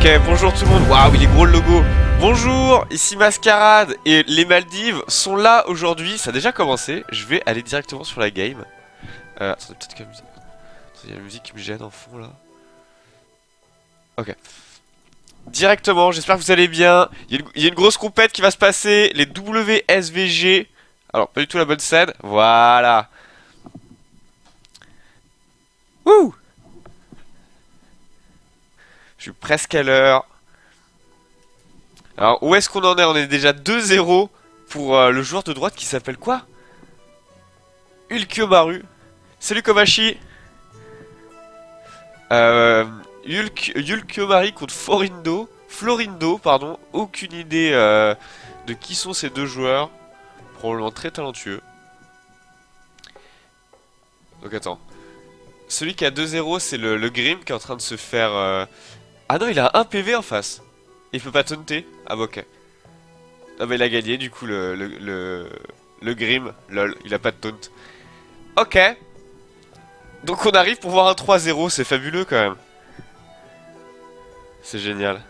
Ok, bonjour tout le monde. Waouh, il est gros le logo. Bonjour, ici Mascarade et les Maldives sont là aujourd'hui. Ça a déjà commencé. Je vais aller directement sur la game. Attendez, peut-être que la musique... Il y a la musique qui me gêne en fond là. Ok. Directement, j'espère que vous allez bien. Il y a une grosse compète qui va se passer. Les WSVG. Alors, pas du tout la bonne scène. Voilà. Wouh! Je suis presque à l'heure. Alors, où est-ce qu'on en est? On est déjà 2-0 pour le joueur de droite qui s'appelle quoi? Ulkyomaru. Salut Komachi. Euh, Ulkyomari contre Florindo, pardon. Aucune idée de qui sont ces deux joueurs. Probablement très talentueux. Donc attends. Celui qui a 2-0, c'est le Grim qui est en train de se faire... Ah non, il a un PV en face. Il peut pas taunter. Ah bah ok. Ah bah il a gagné du coup le Grim. Lol, il a pas de taunt. Ok. Donc on arrive pour voir un 3-0, c'est fabuleux quand même. C'est génial.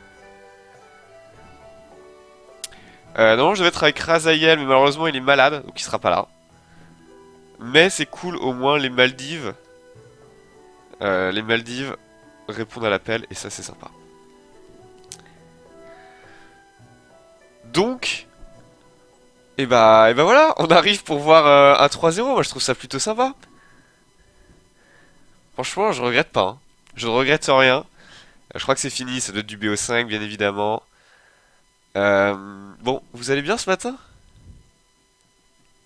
Non, je devais être avec Razael, mais malheureusement il est malade, donc il sera pas là. Mais c'est cool, au moins les Maldives. Les Maldives répondent à l'appel, et ça c'est sympa. Donc, et bah voilà, on arrive pour voir un 3-0, moi je trouve ça plutôt sympa. Franchement, je regrette pas, hein. Je ne regrette rien. Je crois que c'est fini, ça doit être du BO5 bien évidemment. Bon, vous allez bien ce matin?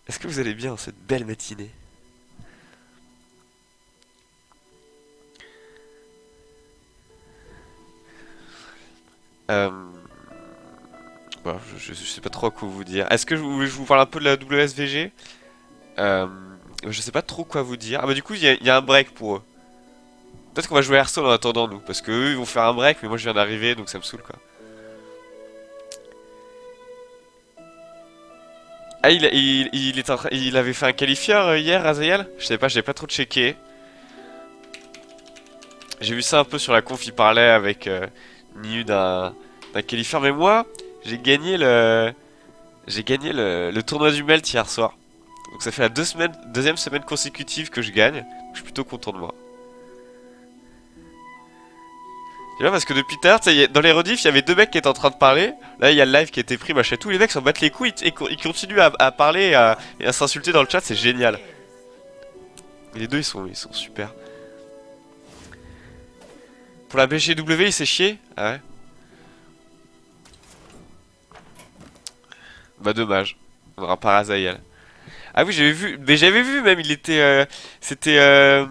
Est-ce que vous allez bien cette belle matinée? Euh... Bon, je sais pas trop quoi vous dire. Est-ce que je vous parle un peu de la WSVG? euh... Je sais pas trop quoi vous dire. Ah bah du coup, il y a un break pour eux. Peut-être qu'on va jouer Hearthstone en attendant nous. Parce que eux, ils vont faire un break, mais moi je viens d'arriver, donc ça me saoule quoi. Ah, il avait fait un qualifieur hier, Azael? Je sais pas, j'ai pas trop checké. J'ai vu ça un peu sur la conf, il parlait avec Niu d'un qualifieur. Mais moi, j'ai gagné le tournoi du Melt hier soir. Donc ça fait la deuxième semaine consécutive que je gagne. Je suis plutôt content de moi. Tu vois, parce que depuis tout à l'heure, dans les rediffs, il y avait deux mecs qui étaient en train de parler. Là, il y a le live qui a été pris, machin. Tous les mecs s'en battent les couilles et ils continuent à parler et à s'insulter dans le chat, c'est génial. Et les deux, ils sont super. Pour la BGW, il s'est chié? Ah ouais. Bah dommage. On aura pas Razael. Ah oui, j'avais vu. Mais j'avais vu même, il était... c'était...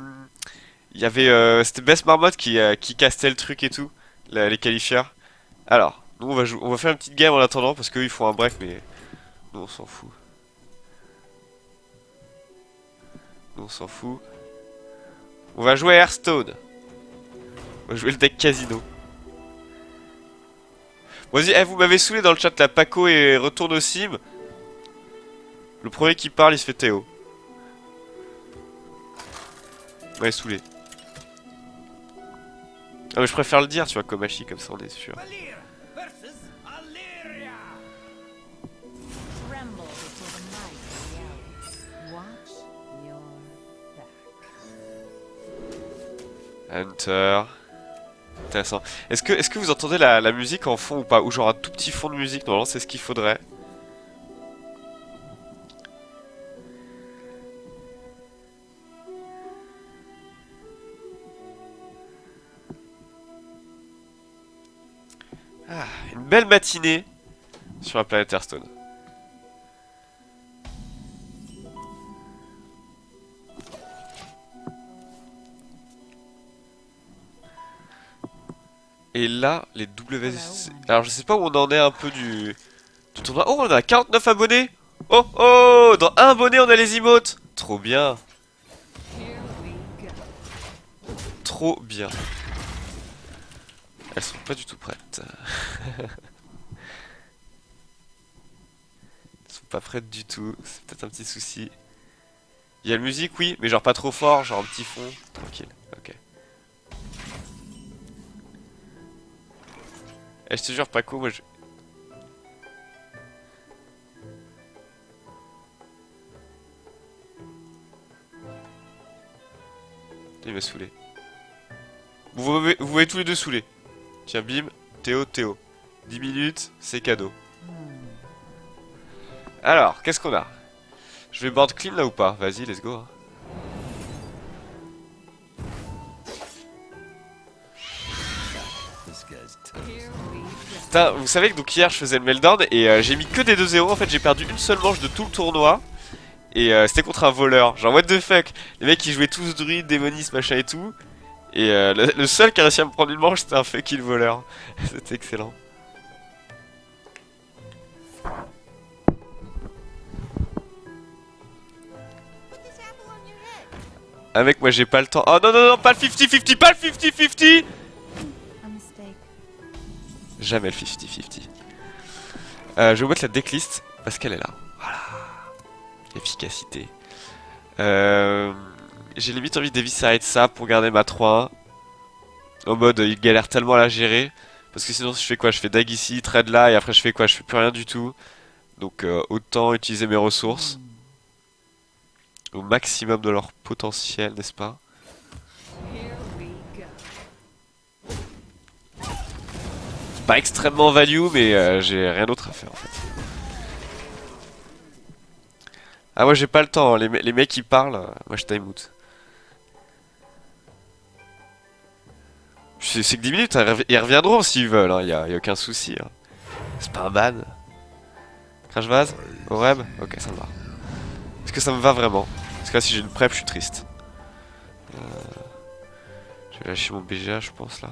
il y avait... c'était Best Marmotte qui castait le truc et tout. Les qualifieurs. Alors, nous on va faire une petite game en attendant parce qu'eux ils font un break mais... Nous on s'en fout. Nous on s'en fout. On va jouer à Hearthstone. On va jouer le deck Casino. Bon, vas-y, vous m'avez saoulé dans le chat là. Paco et retourne au sim. Le premier qui parle il se fait Théo. Ouais, saoulé. Ah mais je préfère le dire, tu vois, Komachi, comme ça on est sûr. Hunter. Intéressant. Est-ce que vous entendez la musique en fond ou pas? Ou genre un tout petit fond de musique? Normalement c'est ce qu'il faudrait. Ah, une belle matinée sur la planète Hearthstone. Et là, les WC... Alors je sais pas où on en est un peu du tournoi. Oh, on a 49 abonnés. Oh, oh, dans un abonné, on a les emotes. Trop bien. Trop bien. Elles sont pas du tout prêtes. Elles sont pas prêtes du tout. C'est peut-être un petit souci. Il y a la musique, oui, mais genre pas trop fort, genre un petit fond. Tranquille, ok. je te jure, Paco, moi je... Il m'a saoulé. Vous m'avez tous les deux saoulé. Tiens, bim, Théo. 10 minutes, c'est cadeau. Alors, qu'est-ce qu'on a? Je vais board clean là ou pas? Vas-y, let's go. Hein. Putain, vous savez que donc hier je faisais le meltdown et j'ai mis que des 2-0. En fait, j'ai perdu une seule manche de tout le tournoi. Et c'était contre un voleur. Genre, what the fuck? Les mecs ils jouaient tous druides, démonistes, machin et tout. Et le seul qui a réussi à me prendre une manche, c'était un fucking voleur. C'était excellent. Ah mec, moi j'ai pas le temps. Oh non, non, non, pas le 50-50, pas le 50-50. Jamais le 50-50. Je vais mettre la decklist parce qu'elle est là. Voilà. Efficacité. J'ai limite envie d'éviscérer de ça pour garder ma 3-1. En mode, il galère tellement à la gérer. Parce que sinon, je fais quoi? Je fais dag ici, trade là, et après je fais quoi? Je fais plus rien du tout. Donc autant utiliser mes ressources au maximum de leur potentiel, n'est-ce pas? C'est pas extrêmement value, mais j'ai rien d'autre à faire en fait. Ah moi j'ai pas le temps, hein. Les mecs qui parlent, moi je time out. C'est que 10 minutes, ils reviendront s'ils veulent, hein. Y a aucun souci. Hein. C'est pas un ban. Crash vase? Oreb? Ok, ça me va. Est-ce que ça me va vraiment? Parce que là si j'ai une prep, je suis triste. Je vais lâcher mon BGA je pense là.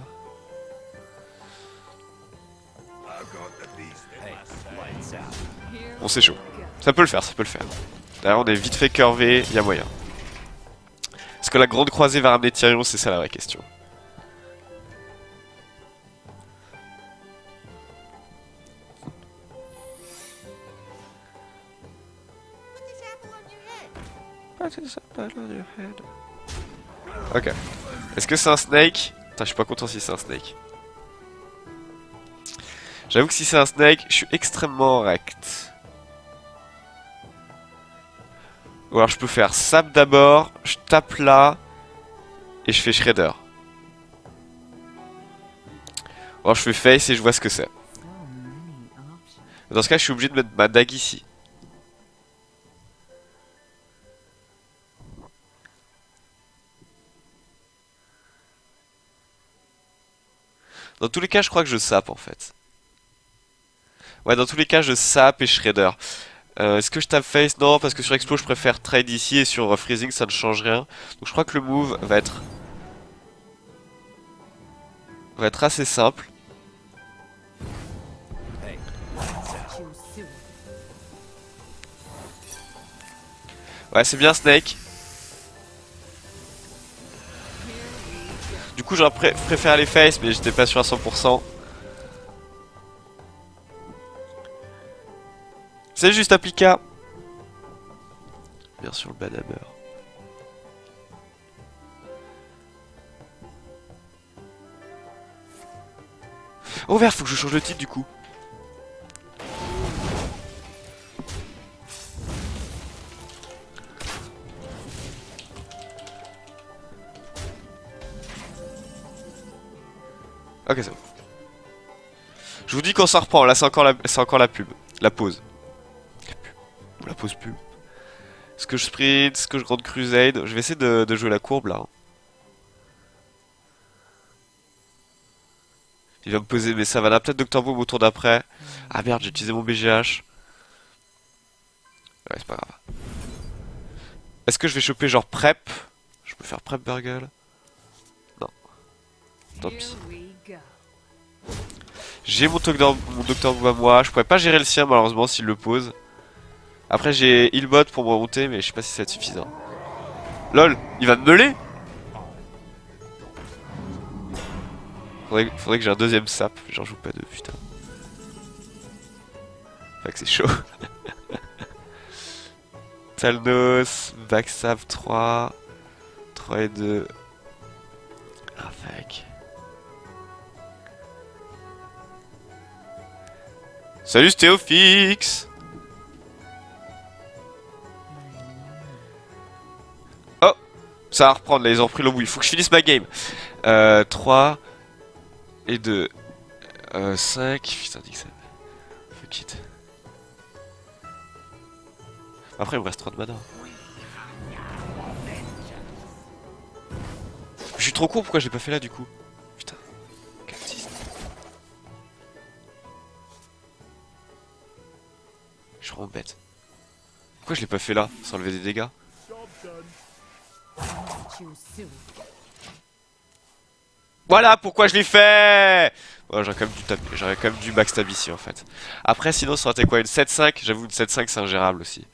Bon c'est chaud. Ça peut le faire, ça peut le faire. D'ailleurs on est vite fait curvé, y'a moyen. Est-ce que la grande croisée va ramener Tyrion? C'est ça la vraie question. Ok. Est-ce que c'est un snake? Putain, je suis pas content si c'est un snake. J'avoue que si c'est un snake, je suis extrêmement rect. Ou alors je peux faire sap d'abord, je tape là, et je fais shredder. Ou alors je fais face et je vois ce que c'est. Dans ce cas, je suis obligé de mettre ma dague ici. Dans tous les cas, je crois que je sap en fait. Ouais, dans tous les cas, je sap et shredder. Est-ce que je tape face? Non, parce que sur Explo, je préfère trade ici et sur freezing, ça ne change rien. Donc je crois que le move va être assez simple. Ouais, c'est bien Snake. Du coup, j'aurais préféré les face, mais j'étais pas sûr à 100%. C'est juste applica. Bien sûr, le banhammer. Oh vert, faut que je change le titre du coup. Ok, c'est bon. Je vous dis qu'on s'en reprend, là c'est encore la pub. La pause. La pause pub. Est-ce que je sprint? Est-ce que je grande crusade? Je vais essayer de jouer la courbe là. Il va me poser mes savanas, peut-être Dr Boom au tour d'après. Ah merde, j'ai utilisé mon BGH. Ouais, c'est pas grave. Est-ce que je vais choper genre prep? Je peux faire prep burgle? Non. Tant pis. J'ai mon Dr Boom à moi. Je pourrais pas gérer le sien malheureusement s'il le pose. Après j'ai healbot pour me remonter, mais je sais pas si ça va être suffisant. LOL, il va me meuler? Faudrait que j'ai un deuxième sap, j'en joue pas deux, putain. Fait que c'est chaud. Talnos, backstab 3, 3 et 2. Ah fuck. Salut Stéofix. Oh, ça va reprendre là, ils ont repris le bout. Il faut que je finisse ma game. 3 et 2. 5. Putain, dis que ça. Fuck it. Après, il me reste 3 de mana. Je suis trop con, pourquoi je l'ai pas fait là du coup? Putain. Quel autiste. Je suis vraiment bête. Pourquoi je l'ai pas fait là, sans enlever des dégâts? Voilà pourquoi je l'ai fait. Ouais, j'aurais quand même dû taper, j'aurais quand même dû backstab ici en fait. Après sinon ça aurait été quoi, une 7-5? J'avoue une 7-5 c'est ingérable aussi.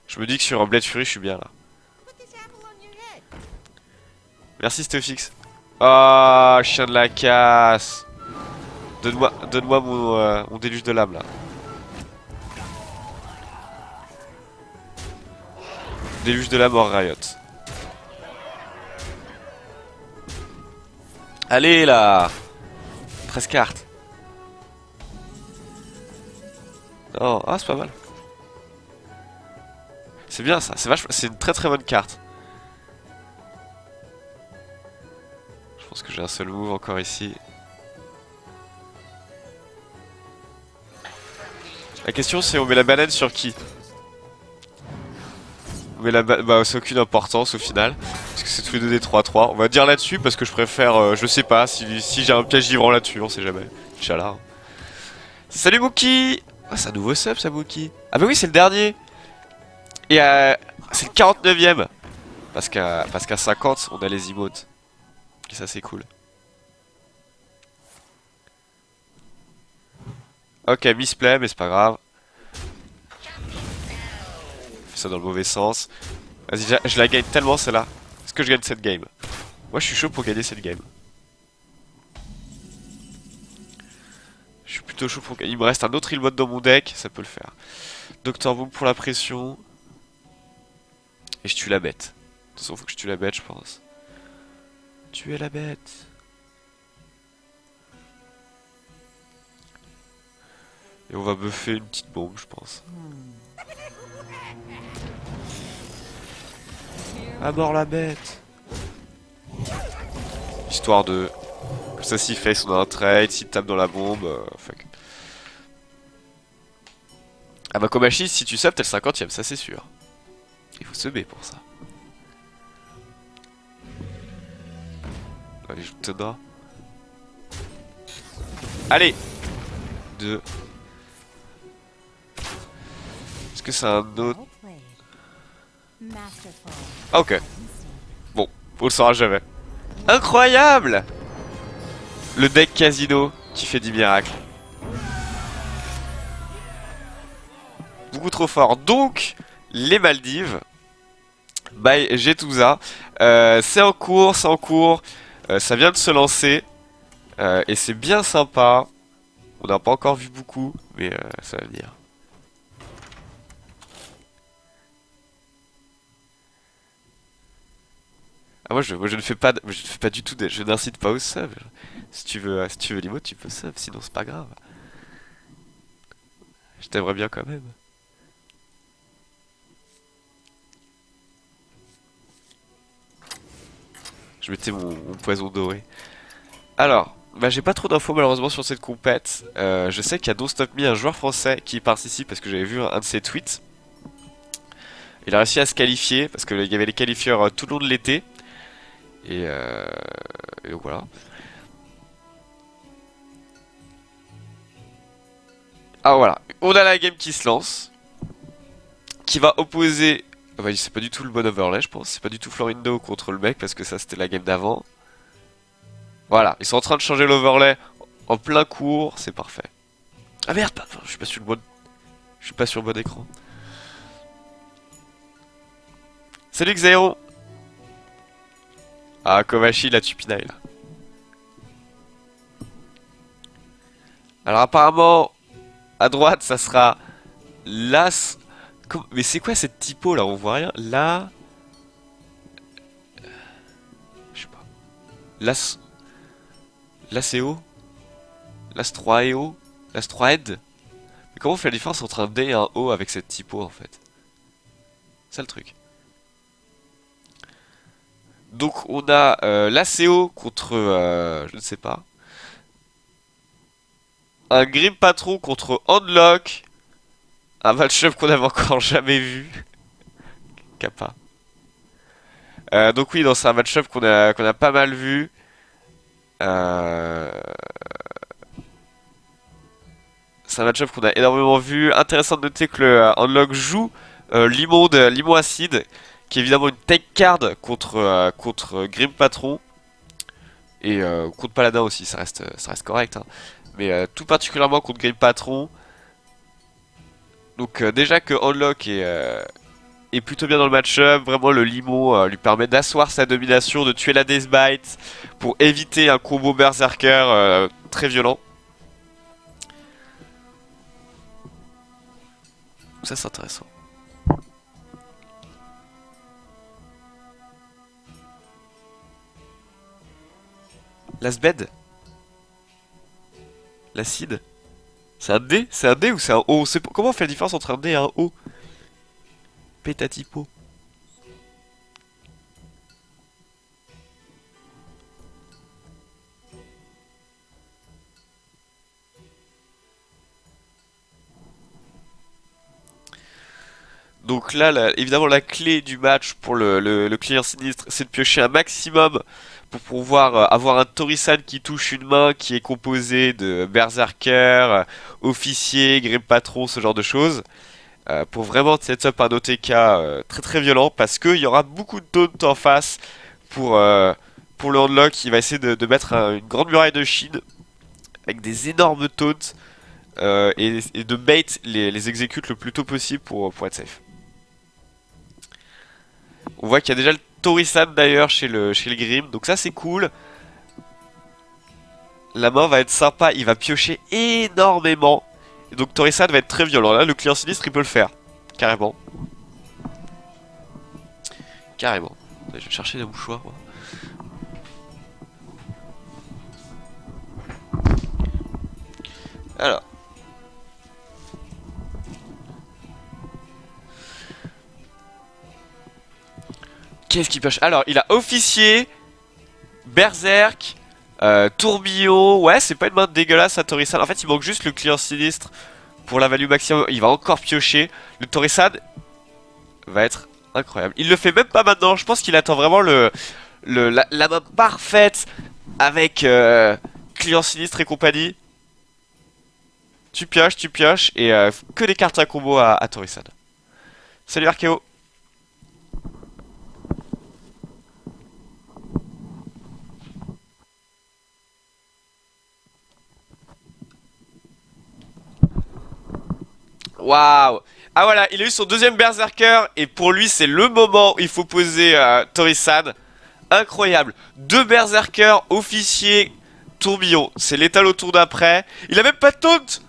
Je me dis que sur un Blade Fury je suis bien là. Merci Stéphix. Ah, chien de la casse. Donne-moi mon déluge de lame là. Déluge de lame hors Riot. Allez là. 13 cartes. Oh, ah c'est pas mal. C'est bien ça, c'est une très très bonne carte. Je pense que j'ai un seul move encore ici. La question c'est on met la banane sur qui? On met la bah c'est aucune importance au final. Parce que c'est tous les deux des 3-3. On va dire là-dessus parce que je préfère, je sais pas, si j'ai un piège givrant là-dessus, on sait jamais. Inch'Allah. Salut Mookie. Ah c'est un nouveau sub ça Mookie. Ah bah oui c'est le dernier. Et c'est le 49ème. Parce qu'à 50 on a les emotes. Et ça c'est cool. Ok, misplay, mais c'est pas grave. Fais ça dans le mauvais sens. Vas-y, je la gagne tellement celle-là. Est-ce que je gagne cette game? Moi je suis chaud pour gagner cette game. Je suis plutôt chaud pour gagner. Il me reste un autre heal mode dans mon deck, ça peut le faire. Doctor Boom pour la pression. Et je tue la bête. De toute façon, faut que je tue la bête, je pense. Tuer la bête. Et on va buffer une petite bombe, je pense. À mort la bête. Histoire de... Comme ça, s'il fait son un trade, s'il tape dans la bombe, fuck. Ah bah Kobashi, si tu sapes, t'es le 50ème, ça c'est sûr. Il faut se B pour ça. Allez, je te donne. Allez 2. Est-ce que c'est un autre... Ah, ok. Bon, on le saura jamais. Incroyable! Le deck casino qui fait des miracles. Beaucoup trop fort. Donc, les Maldives. By Getouza. C'est en cours, c'est en cours. Ça vient de se lancer. Et c'est bien sympa. On n'a pas encore vu beaucoup, mais ça va venir. Ah moi je ne fais pas du tout je n'incite pas au sub. Si tu veux l'emote, tu peux sub, sinon c'est pas grave. Je t'aimerais bien quand même. Je mettais mon poison doré. Alors, bah j'ai pas trop d'infos malheureusement sur cette compète. Je sais qu'il y a Don't Stop Me, un joueur français qui participe parce que j'avais vu un de ses tweets. Il a réussi à se qualifier parce qu'il y avait les qualifieurs tout le long de l'été. Et donc voilà. Ah voilà, on a la game qui se lance. Qui va opposer... Ah bah, c'est pas du tout le bon overlay je pense. C'est pas du tout Florindo contre le mec parce que ça c'était la game d'avant. Voilà, ils sont en train de changer l'overlay en plein cours, c'est parfait. Ah merde, je suis pas sur le bon... Je suis pas sur le bon écran. Salut Xaero. Ah, Kovachi, la Tupinaï là. Alors apparemment, à droite, ça sera Las... Mais c'est quoi cette typo là? On voit rien. Là... Je sais pas. Las... Laseo Las 3EO L'As 3 Head. Mais comment on fait la différence entre un D et un O avec cette typo en fait? C'est le truc. Donc on a l'ACO contre, je ne sais pas, un Grim Patron contre Unlock, un match-up qu'on avait encore jamais vu, Kappa. Donc oui, c'est un match-up qu'on a pas mal vu. Euh, c'est un match-up qu'on a énormément vu. Intéressant de noter que le Unlock joue Limon Acide, qui est évidemment une tech card contre Grim Patron. Et contre Paladin aussi, ça reste correct. Hein. Mais tout particulièrement contre Grim Patron. Donc déjà que Unlock est plutôt bien dans le match-up, vraiment le Limo lui permet d'asseoir sa domination, de tuer la Deathbite pour éviter un combo Berserker très violent. Ça c'est intéressant. L'Asbed? L'acide? C'est un D? C'est un D ou c'est un O? Comment on fait la différence entre un D et un O? Pétatipo. Donc là, évidemment, la clé du match pour le client sinistre, c'est de piocher un maximum pour pouvoir avoir un Torisan qui touche une main qui est composée de Berserker, Officier, Grim Patron, ce genre de choses. Pour vraiment set up un OTK très très violent parce qu'il y aura beaucoup de taunt en face pour, euh, pour le Unlock. Il va essayer de mettre une grande muraille de Chine avec des énormes taunts et de bait les exécute le plus tôt possible pour être safe. On voit qu'il y a déjà le Torisan d'ailleurs chez le Grim, donc ça c'est cool. La main va être sympa, il va piocher énormément. Et donc Torisan va être très violent. Là, le client sinistre, il peut le faire. Carrément. Carrément. Je vais chercher des mouchoirs, moi. Alors. Qu'est-ce qu'il pioche? Alors, il a Officier, Berserk, Tourbillon. Ouais, c'est pas une main dégueulasse à Torisan. En fait, il manque juste le client sinistre pour la value maximum. Il va encore piocher. Le Torisan va être incroyable. Il le fait même pas maintenant. Je pense qu'il attend vraiment la main parfaite avec client sinistre et compagnie. Tu pioches et que des cartes à combo à Torisan. Salut Archeo. Waouh. Ah voilà, il a eu son deuxième Berserker et pour lui c'est le moment où il faut poser Torisan. Incroyable. Deux Berserkers, officier, tourbillon. C'est l'étal au tour d'après. Il a même pas de taunt.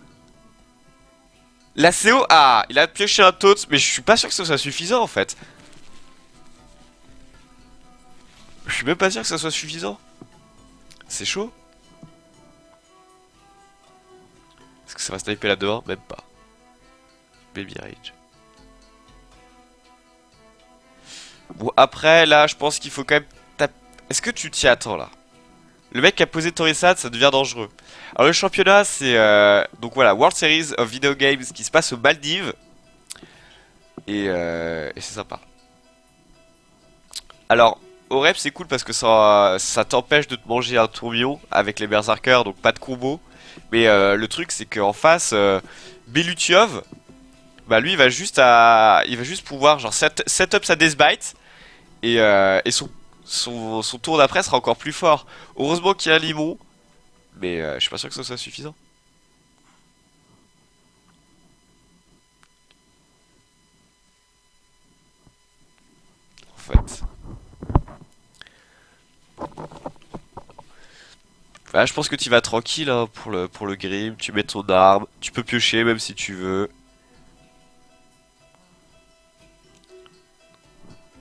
La CO, ah, il a pioché un taunt, mais je suis pas sûr que ce soit suffisant en fait. Je suis même pas sûr que ça soit suffisant. C'est chaud. Est-ce que ça va sniper là dehors? Même pas. Baby Rage. Bon, après, là, je pense qu'il faut quand même taper. Est-ce que tu t'y attends là? Le mec qui a posé Torisan, ça devient dangereux. Alors, le championnat, c'est. Donc voilà, World Series of Video Games qui se passe aux Maldives. Et c'est sympa. Alors, au rep, c'est cool parce que ça t'empêche de te manger un tourbillon avec les berserkers, donc pas de combo. Mais le truc, c'est qu'en face, Belutiov, bah lui, il va juste pouvoir genre set up sa Deathbite et son tour d'après sera encore plus fort. Heureusement qu'il y a un limon, mais je suis pas sûr que ce soit suffisant. En fait. Voilà, je pense que tu vas tranquille hein, pour le Grim, tu mets ton arme, tu peux piocher même si tu veux.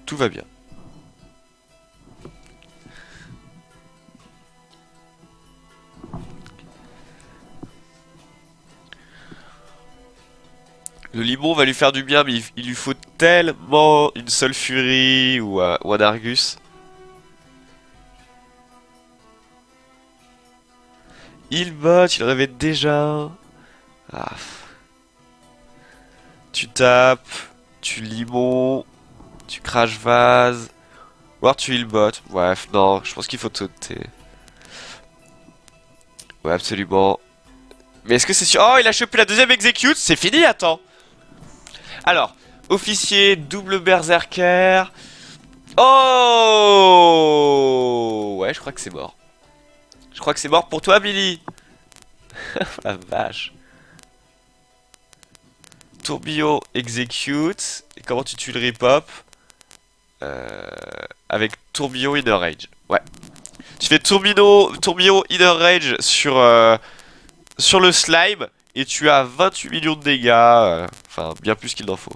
Tout va bien. Limon va lui faire du bien, mais il lui faut tellement une seule furie ou un Argus. Il botte, il rêvait déjà. Ah. Tu tapes, tu limon, tu crash vase, ou alors tu heal bot. Bref, non, je pense qu'il faut sauter. Ouais, absolument. Mais est-ce que c'est sûr? Oh, il a chopé la deuxième execute, c'est fini, attends. Alors, officier, double berserker. Oh! Ouais, je crois que c'est mort. Je crois que c'est mort pour toi, Billy. La vache. Tourbillon execute. Et comment tu tues le rip-hop? Avec tourbillon inner rage. Ouais. Tu fais tourbillon inner rage sur le slime. Et tu as 28 millions de dégâts. Enfin, bien plus qu'il n'en faut.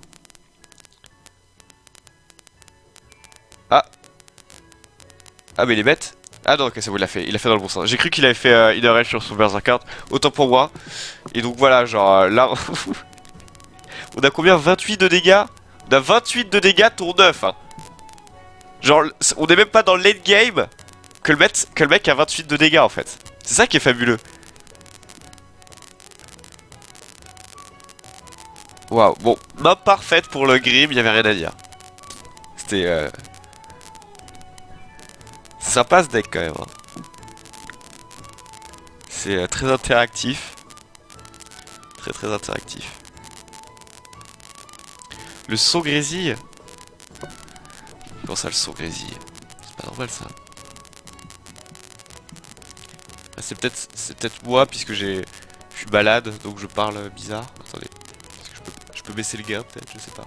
Ah. Ah, mais il est bête. Ah non, ok, c'est bon, il l'a fait. Il l'a fait dans le bon sens. J'ai cru qu'il avait fait inner rage sur son berserker. Autant pour moi. Et donc voilà, genre là. On a combien? 28 de dégâts? On a 28 de dégâts tour 9 hein. Genre on est même pas dans le late game que le mec a 28 de dégâts en fait. C'est ça qui est fabuleux. Waouh, bon, main parfaite pour le Grim, il y avait rien à dire. C'était c'est sympa ce deck quand même hein. C'est très interactif. Très interactif. Le saut grésille. Comment ça le saut grésille? C'est pas normal ça. Ah, c'est peut-être moi puisque je suis malade donc je parle bizarre. Attendez. Je peux baisser le gain peut-être, je sais pas.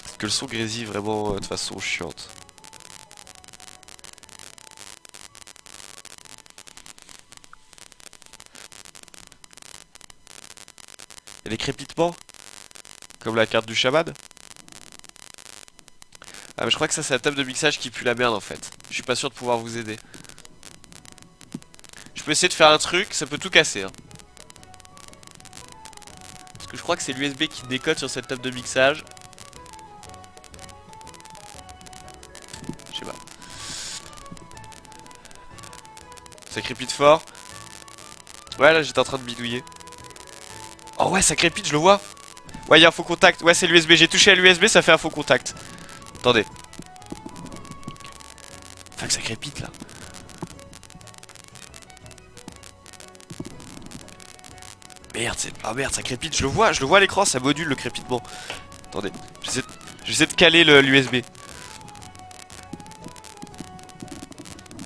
Parce que le son grésille vraiment de façon chiante. Il y a des crépitements? Comme la carte du chaman? Ah mais je crois que ça c'est la table de mixage qui pue la merde en fait. Je suis pas sûr de pouvoir vous aider. Je peux essayer de faire un truc, ça peut tout casser hein. Parce que je crois que c'est l'USB qui décode sur cette table de mixage. Je sais pas. Ça crépite fort. Ouais là j'étais en train de bidouiller. Oh ouais ça crépite, je le vois. Ouais il y a un faux contact, ouais c'est l'USB, j'ai touché à l'USB, ça fait un faux contact. Attendez. Enfin que ça crépite là. Merde, ah merde, ça crépite, je le vois à l'écran, ça module le crépitement. Attendez, j'essaie de caler l'USB.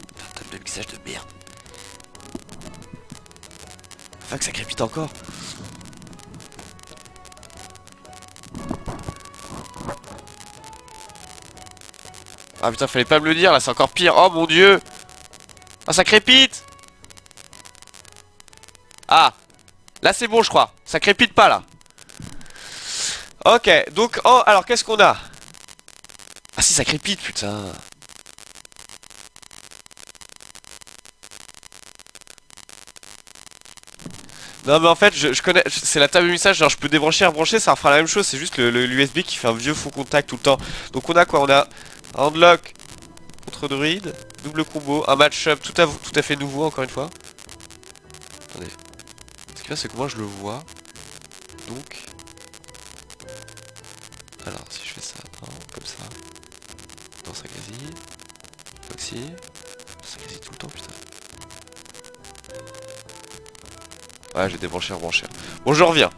Putain de mixage de merde. Enfin que ça crépite encore. Ah putain, fallait pas me le dire, là c'est encore pire. Oh mon dieu. Ah ça crépite. Ah. Là c'est bon je crois. Ça crépite pas là. Ok, donc, oh, alors qu'est-ce qu'on a? Ah si ça crépite putain. Non mais en fait je connais, c'est la table de mixage, genre je peux débrancher, rebrancher, ça refera la même chose, c'est juste l'USB qui fait un vieux faux contact tout le temps. Donc on a quoi? On a un unlock contre druide, double combo, un match-up tout à fait nouveau encore une fois. Attendez. Ce qui est c'est que moi je le vois. Donc. Alors si je fais ça, non, comme ça. Non ça grésille. Foxy. Ça grésille tout le temps putain. Ouais j'ai débranché, rebranché. Bon je reviens.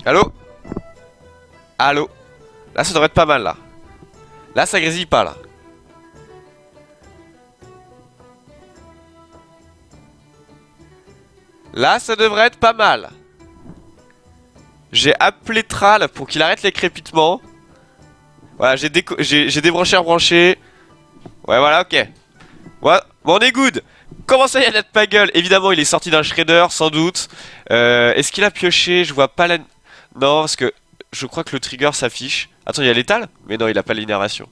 Allô? Allô? Là ça devrait être pas mal là. Là ça grésille pas là. Là ça devrait être pas mal. J'ai appelé Tral pour qu'il arrête les crépitements. Voilà, j'ai débranché, rebranché. Ouais voilà, ok. Ouais, bon on est good. Comment ça y a notre pas gueule? Évidemment il est sorti d'un shredder sans doute. Est-ce qu'il a pioché? Je vois pas la... Non parce que je crois que le trigger s'affiche. Attends, il y a l'étal? Mais non, il a pas l'innervation.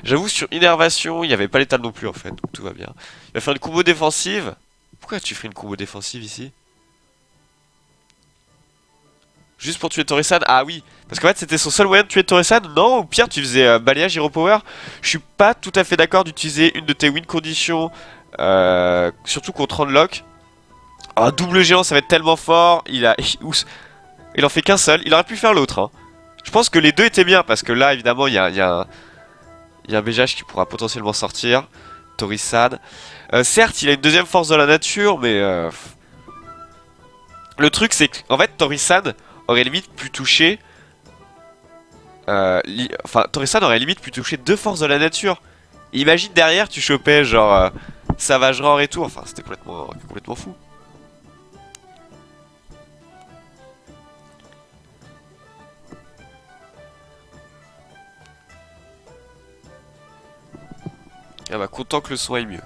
J'avoue, sur innervation, il n'y avait pas l'étal non plus en fait, donc tout va bien. Il va faire une combo défensive. Pourquoi tu ferais une combo défensive ici? Juste pour tuer Torisan? Ah oui, parce qu'en fait c'était son seul moyen de tuer Torisan. Non, au pire tu faisais balayage Hero Power. Je suis pas tout à fait d'accord d'utiliser une de tes win conditions, surtout contre Unlock. Un double géant ça va être tellement fort. Il en fait qu'un seul, il aurait pu faire l'autre. Hein. Je pense que les deux étaient bien parce que là évidemment il y a un BGH qui pourra potentiellement sortir. Torisan. Certes il a une deuxième force de la nature mais... Le truc c'est qu'en fait Torisan aurait limite pu toucher... Enfin Torisan aurait limite pu toucher deux forces de la nature. Et imagine derrière tu chopais genre Savage Roar et tout. Enfin c'était complètement fou. Ah bah content que le son aille mieux.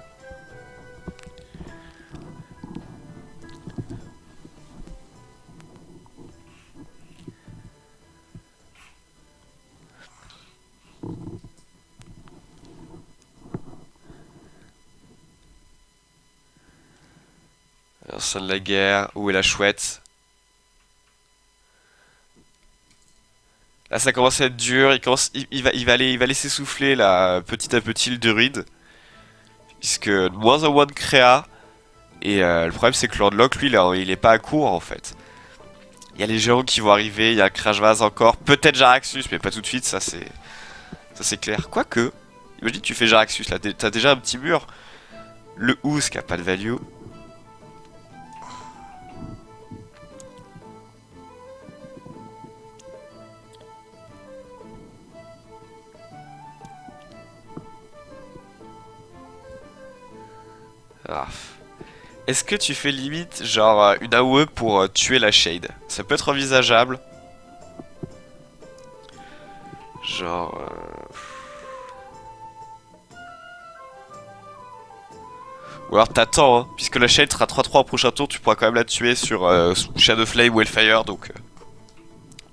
Alors, ça de la guerre, où est la chouette? Là ça commence à être dur, il va laisser souffler là, petit à petit le druide. Puisque moins en moins de créa. Et le problème c'est que l'Unlock lui il est pas à court en fait. Il y a les géants qui vont arriver, il y a un Crash Vase encore, peut-être Jaraxxus mais pas tout de suite, ça c'est clair. Quoique, imagine tu fais Jaraxxus là, t'as déjà un petit mur. Le Ouz qui a pas de value. Ah. Est-ce que tu fais limite genre une AOE pour tuer la Shade? Ça peut être envisageable. Genre... Ou alors t'attends, hein, puisque la Shade sera 3-3 au prochain tour, tu pourras quand même la tuer sur Shadow Flame ou Hellfire, donc...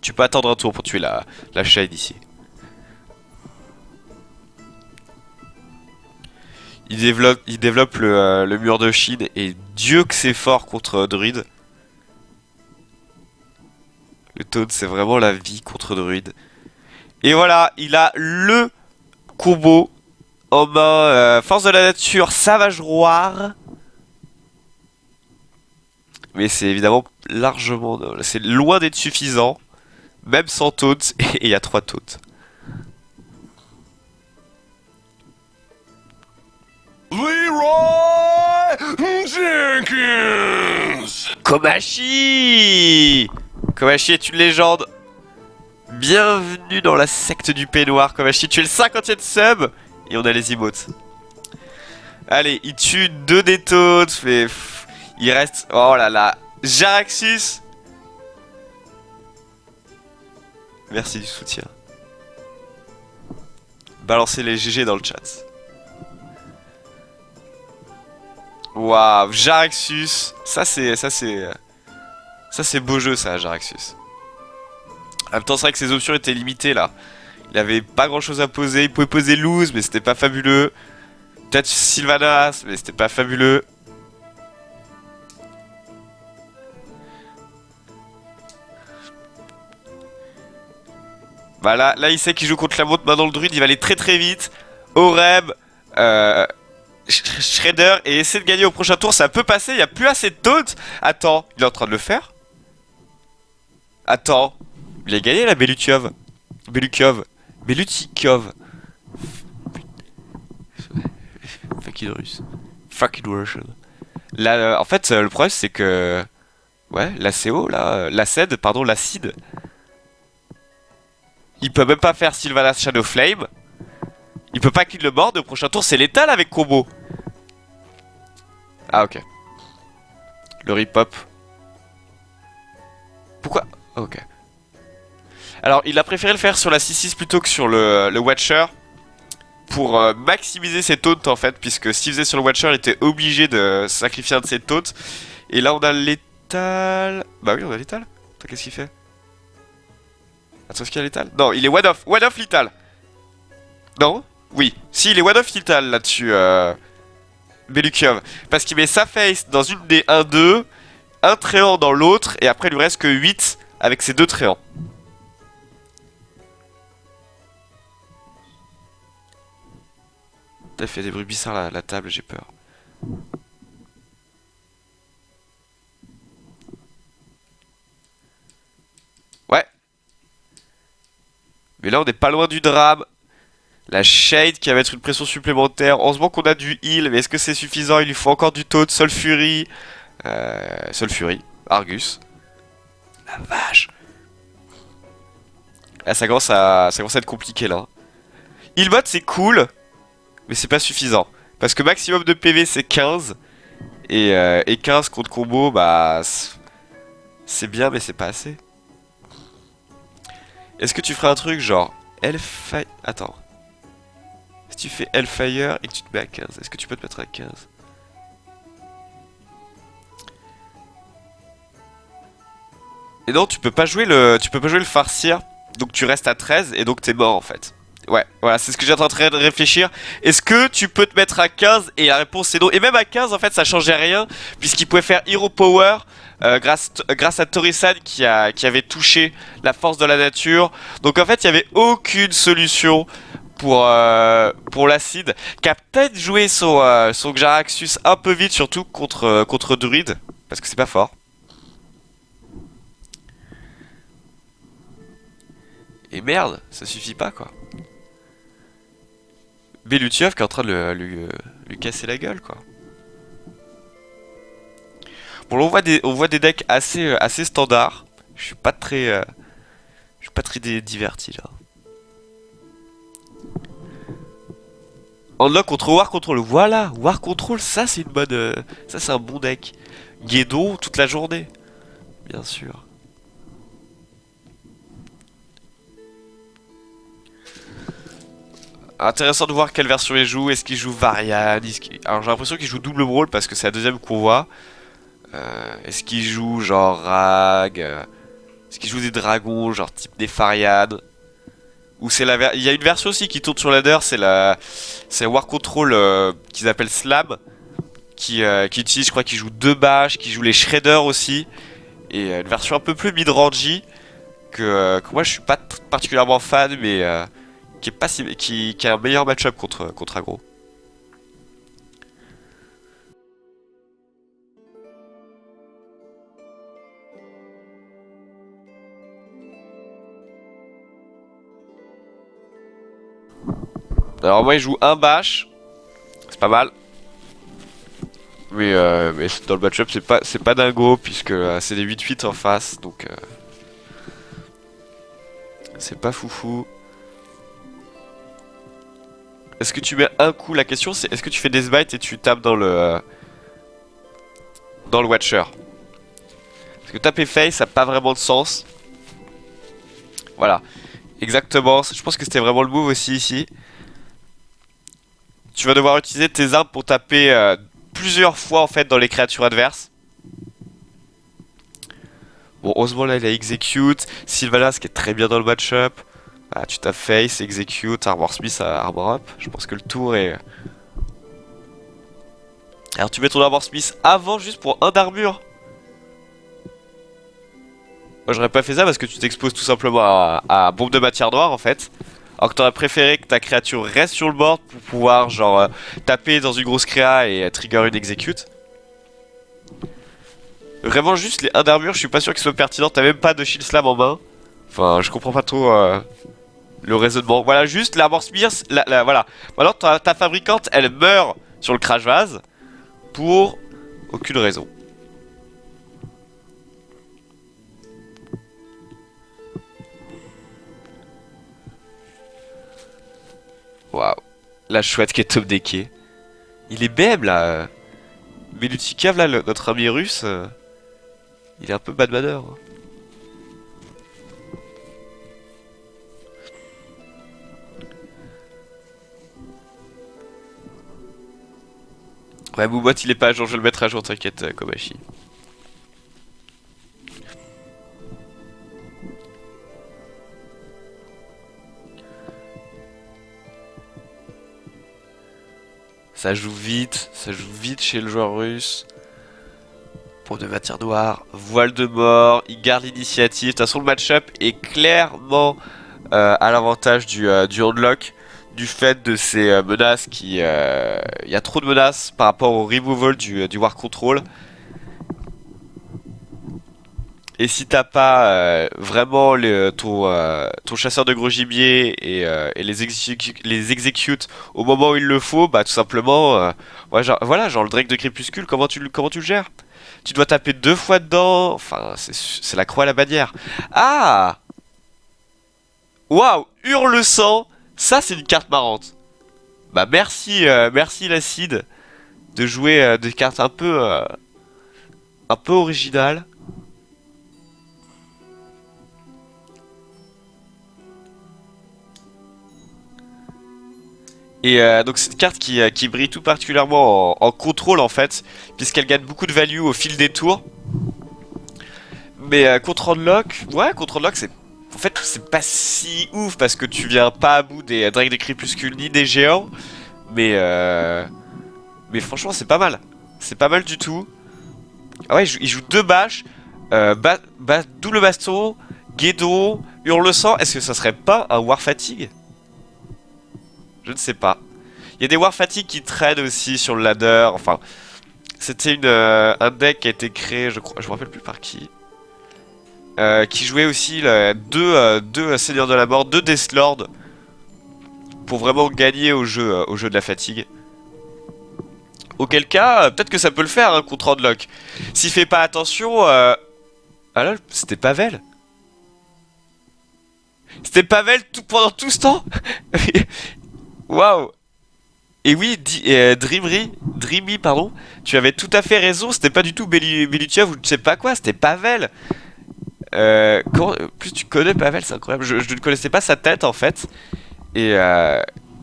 tu peux attendre un tour pour tuer la Shade ici. Il développe le mur de Chine et Dieu que c'est fort contre Druid. Le Taunt c'est vraiment la vie contre Druid. Et voilà, il a le combo en main, force de la nature, Savage Roar. Mais c'est évidemment largement... c'est loin d'être suffisant. Même sans taunt, et il y a 3 taunts. Leroy Jenkins. Komachi! Komachi est une légende. Bienvenue dans la secte du peignoir, Komachi. Tu es le 50e sub. Et on a les emotes. Allez, il tue 2 des taunts. Mais il reste... oh là là. Jaraxxus. Merci du soutien. Balancez les GG dans le chat. Waouh, Jaraxxus. Ça c'est beau jeu ça, Jaraxxus. En même temps, c'est vrai que ses options étaient limitées là. Il avait pas grand chose à poser. Il pouvait poser Luz, mais c'était pas fabuleux. Peut-être Sylvanas, mais c'était pas fabuleux. Bah là il sait qu'il joue contre la montre. Maintenant le druide il va aller très très vite. Oreb, Shredder et essayer de gagner au prochain tour. Ça peut passer, il n'y a plus assez de taunt. Attends, il est en train de le faire. Attends, il a gagné la Belutikov. Belutikov. Fucking russe. Fucking Russian. Là, en fait, le problème c'est que... ouais, la CO, là... l'acide, pardon, l'acide. Il peut même pas faire Sylvanas Shadow Flame. Il peut pas qu'il le morde. Au prochain tour, c'est létal avec combo. Ah, ok. Le rip-hop. Pourquoi? Ok. Alors, il a préféré le faire sur la 6-6 plutôt que sur le Watcher. Pour maximiser ses taunts en fait. Puisque s'il faisait sur le Watcher, il était obligé de sacrifier un de ses taunts. Et là, on a l'étal. Bah oui, on a l'étal. Qu'est-ce qu'il fait? Attends, est-ce qu'il est létal? Non, il est one-off. One-off létal. Non? Oui. Si, il est one-off létal là-dessus, Belukiov. Parce qu'il met sa face dans une des 1-2, un tréant dans l'autre, et après il lui reste que 8 avec ses deux tréants. T'as fait des bruits bizarres la table, j'ai peur. Ouais. Mais là on n'est pas loin du drame. La Shade qui va mettre une pression supplémentaire. Heureusement qu'on a du heal, mais est-ce que c'est suffisant? Il lui faut encore du taux de Sulfury. Sulfury. Argus. La vache. Là, ça commence à être compliqué là. Heal bot c'est cool, mais c'est pas suffisant. Parce que maximum de PV c'est 15. Et 15 contre combo, bah... c'est bien, mais c'est pas assez. Est-ce que tu ferais un truc genre... Hellfire... Attends. Si tu fais Hellfire et que tu te mets à 15, est-ce que tu peux te mettre à 15? Et non, tu peux pas jouer le farcir. Donc tu restes à 13 et donc t'es mort en fait. Ouais, voilà, c'est ce que j'étais en train de réfléchir. Est-ce que tu peux te mettre à 15? Et la réponse c'est non. Et même à 15 en fait ça changeait rien, puisqu'il pouvait faire Hero Power grâce à Torisan qui avait touché la force de la nature. Donc en fait il n'y avait aucune solution pour l'acide, qui a peut-être joué son Jaraxxus un peu vite, surtout contre Druid, parce que c'est pas fort. Et merde, ça suffit pas quoi. Belutiov qui est en train de lui casser la gueule quoi. Bon là, on voit des decks assez standards. Je suis pas très diverti là. Unlock contre War Control, voilà, War Control, ça c'est une bonne, ça c'est un bon deck. Guédo toute la journée, bien sûr. Intéressant de voir quelle version il joue. Est-ce qu'il joue Varian? Alors j'ai l'impression qu'il joue double brawl parce que c'est la deuxième qu'on voit. Est-ce qu'il joue genre Rag? Est-ce qu'il joue des dragons, genre type des Fariad? Ou c'est il y a une version aussi qui tourne sur ladder, c'est War Control qu'ils appellent Slam, qui utilise, je crois, qui joue deux bâches, qui joue les Shredders aussi, et une version un peu plus mid-rangey que moi je suis pas particulièrement fan, mais qui est pas qui a un meilleur match-up contre aggro. Alors moi il joue un bash, c'est pas mal. Mais dans le match-up c'est pas dingo puisque c'est des 8-8 en face, donc c'est pas foufou. Est-ce que tu mets un coup? La question c'est est-ce que tu fais des smites et tu tapes dans le Watcher? Parce que taper face ça n'a pas vraiment de sens. Voilà, exactement, je pense que c'était vraiment le move aussi ici. Tu vas devoir utiliser tes armes pour taper plusieurs fois en fait dans les créatures adverses. Bon, heureusement là il a execute. Sylvanas qui est très bien dans le match-up. Ah, tu tapes face, execute, armor smith à armor up. Je pense que le tour est... Alors tu mets ton armor smith avant juste pour 1 d'armure. Moi j'aurais pas fait ça parce que tu t'exposes tout simplement à bombe de matière noire en fait. Alors que t'aurais préféré que ta créature reste sur le board pour pouvoir genre taper dans une grosse créa et trigger une execute. Vraiment juste les 1 d'armure, je suis pas sûr qu'ils soient pertinents, t'as même pas de shield slam en main. Enfin je comprends pas trop le raisonnement. Voilà juste l'armor smith, voilà. Maintenant ta fabricante elle meurt sur le crash vase pour aucune raison. Waouh. La chouette qui est top deckée. Il est BM là. Melutikav là, notre ami russe. Il est un peu bad manner. Ouais, Boubot il est pas à jour, je vais le mettre à jour, t'inquiète, Kobashi. Ça joue vite chez le joueur russe. Pour de matière noire, voile de mort, il garde l'initiative. De toute façon, le match-up est clairement à l'avantage du Handlock. Du fait de ces menaces qui... Il y a trop de menaces par rapport au removal du War Control. Et si t'as pas vraiment ton chasseur de gros gibier et les execute au moment où il le faut, bah tout simplement, ouais, voilà, genre le Drake de Crépuscule, comment tu le gères? Tu dois taper 2 fois dedans, enfin c'est la croix à la bannière. Ah! Waouh! Hurle-sang! Ça c'est une carte marrante. Bah merci l'acide de jouer des cartes un peu originales. Et donc c'est une carte qui brille tout particulièrement en contrôle en fait, puisqu'elle gagne beaucoup de value au fil des tours. Mais contre Unlock, ouais, contre Unlock c'est... En fait c'est pas si ouf parce que tu viens pas à bout des Drakes des Crépuscules ni des géants. Mais franchement c'est pas mal. C'est pas mal du tout. Ah ouais, il joue 2 bâches, double baston, Guédon, Hurle-sang. Est-ce que ça serait pas un War Fatigue? Je ne sais pas. Il y a des War Fatigue qui traînent aussi sur le ladder. Enfin, c'était un deck qui a été créé, je crois, je me rappelle plus par qui. Qui jouait aussi deux Seigneurs de la Mort, 2 Deathlord. Pour vraiment gagner au jeu de la fatigue. Auquel cas, peut-être que ça peut le faire hein, contre Handlock. S'il fait pas attention... Ah là, c'était Pavel. C'était Pavel pendant tout ce temps. Waouh. Et oui, Dreamy, pardon, tu avais tout à fait raison, c'était pas du tout Belutiev ou je sais pas quoi, c'était Pavel. Plus tu connais Pavel, c'est incroyable, je ne connaissais pas sa tête en fait. Et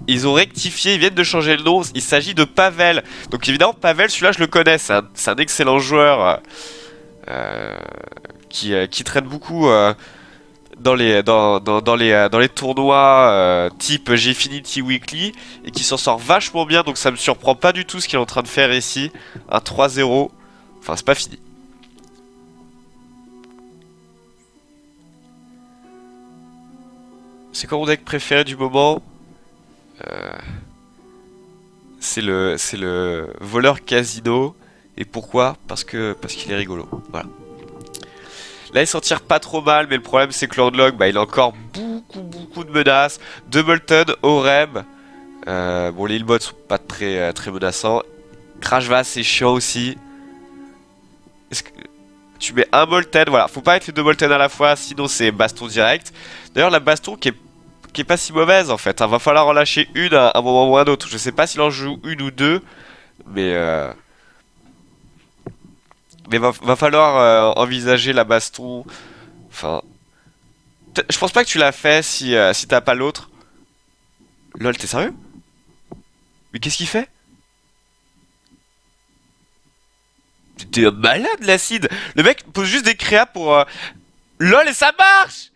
ils ont rectifié, ils viennent de changer le nom, il s'agit de Pavel. Donc évidemment, Pavel, celui-là je le connais, c'est un excellent joueur qui traîne beaucoup dans les tournois type Gfinity Weekly et qui s'en sort vachement bien, donc ça me surprend pas du tout ce qu'il est en train de faire ici. Un 3-0, enfin c'est pas fini. C'est quoi mon deck préféré du moment? C'est le voleur casino. Et pourquoi? Parce qu'il est rigolo, voilà. Là il s'en tire pas trop mal, mais le problème c'est que Lordlock, bah, il a encore beaucoup de menaces. Doubleton, Orem. Bon, les Hillbots sont pas très menaçants. Crashva c'est chiant aussi. Est-ce que tu mets un Molten, voilà, faut pas être les 2 Molten à la fois, sinon c'est baston direct. D'ailleurs la baston qui est pas si mauvaise en fait, hein. Va falloir en lâcher une à un moment ou à un autre. Je sais pas s'il en joue une ou deux, mais va falloir envisager la baston. Enfin, je pense pas que tu l'as fait si t'as pas l'autre. Lol, t'es sérieux? Mais qu'est-ce qu'il fait? T'es un malade l'acide. Le mec pose juste des créas pour LOL et ça marche.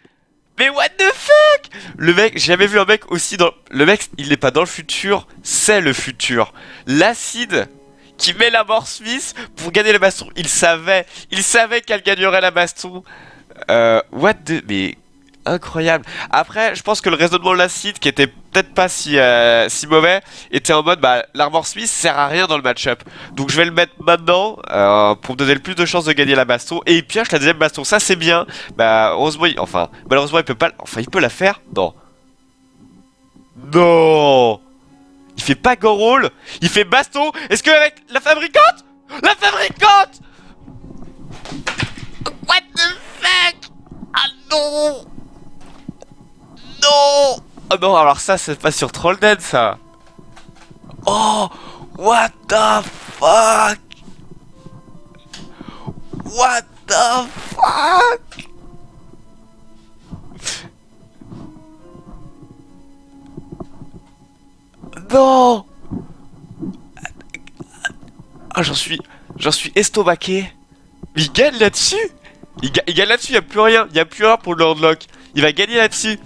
Mais what the fuck? Le mec, j'ai jamais vu un mec aussi dans... Le mec, il n'est pas dans le futur, c'est le futur. L'acide qui met la mort Smith pour gagner la baston. Il savait qu'elle gagnerait la baston. What the... Mais... Incroyable. Après, je pense que le raisonnement de l'acide, qui était peut-être pas si mauvais, était en mode, bah, l'Armor Smith sert à rien dans le match-up. Donc je vais le mettre maintenant, pour me donner le plus de chances de gagner la baston. Et il pioche la deuxième baston, ça c'est bien. Bah, heureusement, enfin, malheureusement, il peut pas... Enfin, il peut la faire? Non. Non. Il fait pas Gorol, il fait baston. Est-ce que avec la fabricante? La fabricante! What the fuck? Ah non! Non! Oh non, alors ça, c'est pas sur Trolldead, ça. Oh! What the fuck? What the fuck? Non! Ah, j'en suis estomaqué. Il gagne là-dessus? Il gagne là-dessus, y'a plus rien. Y'a plus rien pour le Lordlock. Il va gagner là-dessus.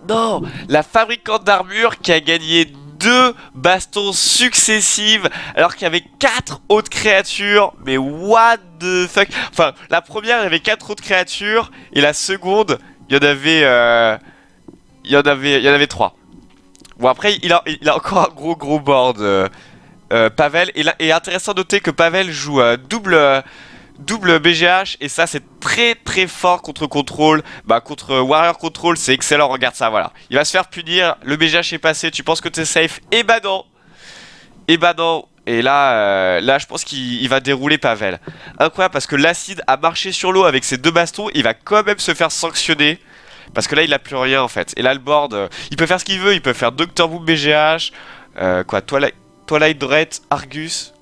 Non, la fabricante d'armure qui a gagné deux bastons successives alors qu'il y avait quatre autres créatures. Mais what the fuck? Enfin, la première, il y avait quatre autres créatures et la seconde, il y en avait, il y en avait trois. Bon après, il a encore un gros board, Pavel. Et intéressant de noter que Pavel joue double BGH et ça c'est très fort contre contrôle. Bah contre Warrior Control c'est excellent, regarde ça, voilà. Il va se faire punir, le BGH est passé, tu penses que t'es safe, et bah non. Et bah non. Et là, là je pense qu'il va dérouler Pavel. Incroyable parce que l'acide a marché sur l'eau avec ses deux bastons, il va quand même se faire sanctionner. Parce que là il a plus rien en fait. Et là le board, il peut faire ce qu'il veut, il peut faire Dr. Boom BGH, quoi, Twilight Dread, Argus.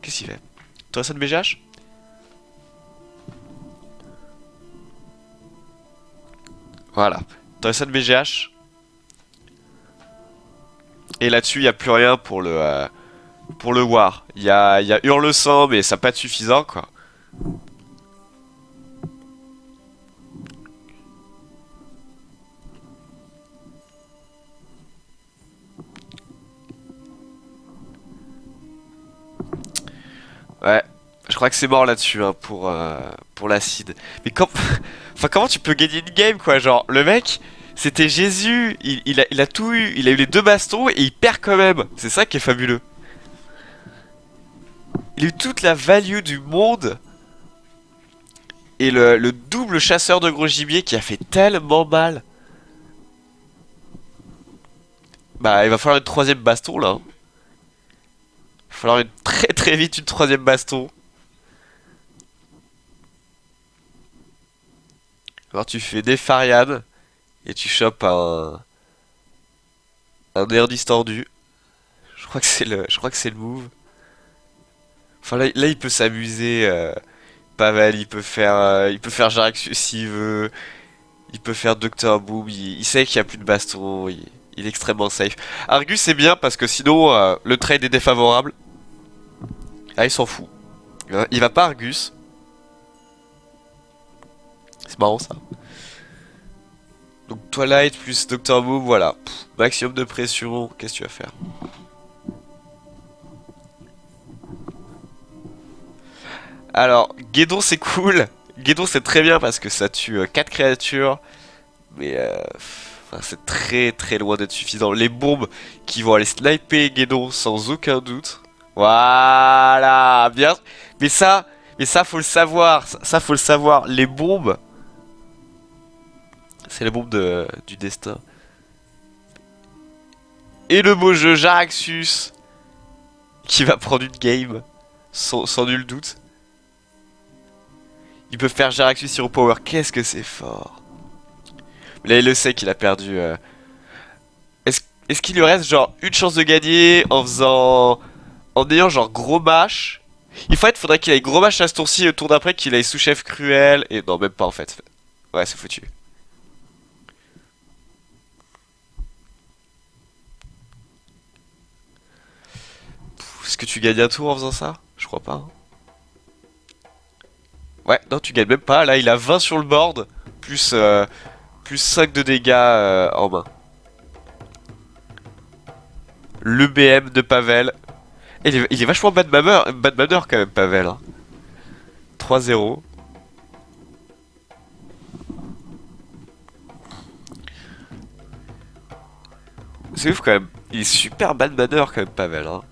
Qu'est-ce qu'il fait? Torreson BGH? Voilà, Torreson BGH. Et là-dessus, il n'y a plus rien pour le War. Il y a Hurle Sang, mais ça pas être suffisant, quoi. Ouais, je crois que c'est mort là-dessus, hein, pour l'acide. Mais enfin, comment tu peux gagner une game, quoi? Genre, le mec, c'était Jésus, il a tout eu, il a eu les deux bastons et il perd quand même. C'est ça qui est fabuleux. Il a eu toute la value du monde et le double chasseur de gros gibier qui a fait tellement mal. Bah, il va falloir une troisième baston, là, hein. Il va falloir très vite une troisième baston. Alors tu fais des Farian et tu chopes un air distordu. Je crois que c'est le move. Enfin là il peut s'amuser. Pavel, il peut faire Jaraxxus s'il veut. Il peut faire Dr. Boom. Il sait qu'il n'y a plus de baston. Il est extrêmement safe. Argus c'est bien parce que sinon le trade est défavorable. Ah il s'en fout. Il va pas Argus. C'est marrant ça. Donc Twilight plus Dr. Boom, voilà. Pff, maximum de pression, qu'est-ce que tu vas faire? Alors, Guédon c'est cool. Guédon c'est très bien parce que ça tue 4 créatures. Mais enfin, c'est très loin d'être suffisant. Les bombes qui vont aller sniper Guédon sans aucun doute. Voilà, bien. Mais ça, faut le savoir. Ça faut le savoir. Les bombes, c'est les bombes du destin. Et le beau jeu Jaraxxus qui va prendre une game sans nul doute. Il peut faire Jaraxxus Hero Power. Qu'est-ce que c'est fort. Mais là il le sait qu'il a perdu. Est-ce qu'il lui reste genre une chance de gagner en faisant... En ayant genre gros mâche. Faudrait qu'il ait gros mâche à ce tour-ci et le tour d'après qu'il ait sous-chef cruel. Et non même pas en fait. Ouais c'est foutu. Est-ce que tu gagnes un tour en faisant ça? Je crois pas, hein. Ouais, non, tu gagnes même pas. Là, il a 20 sur le board, plus 5 de dégâts en main. Le BM de Pavel. Il est vachement bad manner quand même, Pavel, hein. 3-0. C'est ouf quand même. Il est super bad manner quand même, Pavel, hein.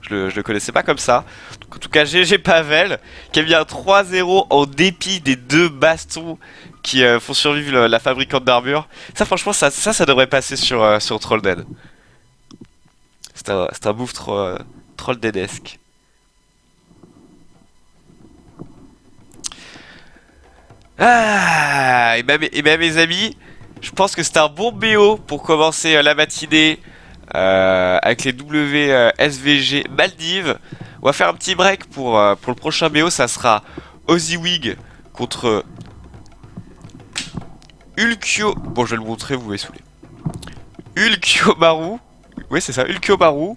Je le connaissais pas comme ça. Donc, en tout cas, GG Pavel, qui a mis un 3-0 en dépit des deux bastons qui font survivre la fabricante d'armure. Ça, franchement, ça devrait passer sur Trollden. C'est un move Trolldenesque. Ah, et ben, mes amis, je pense que c'est un bon BO pour commencer la matinée. Avec les WSVG Maldives. On va faire un petit break pour le prochain BO. Ça sera Ozywig contre Ulkyo. Bon, je vais le montrer, vous m'avez saoulé. Ulkyomaru. Oui, c'est ça, Ulkyomaru.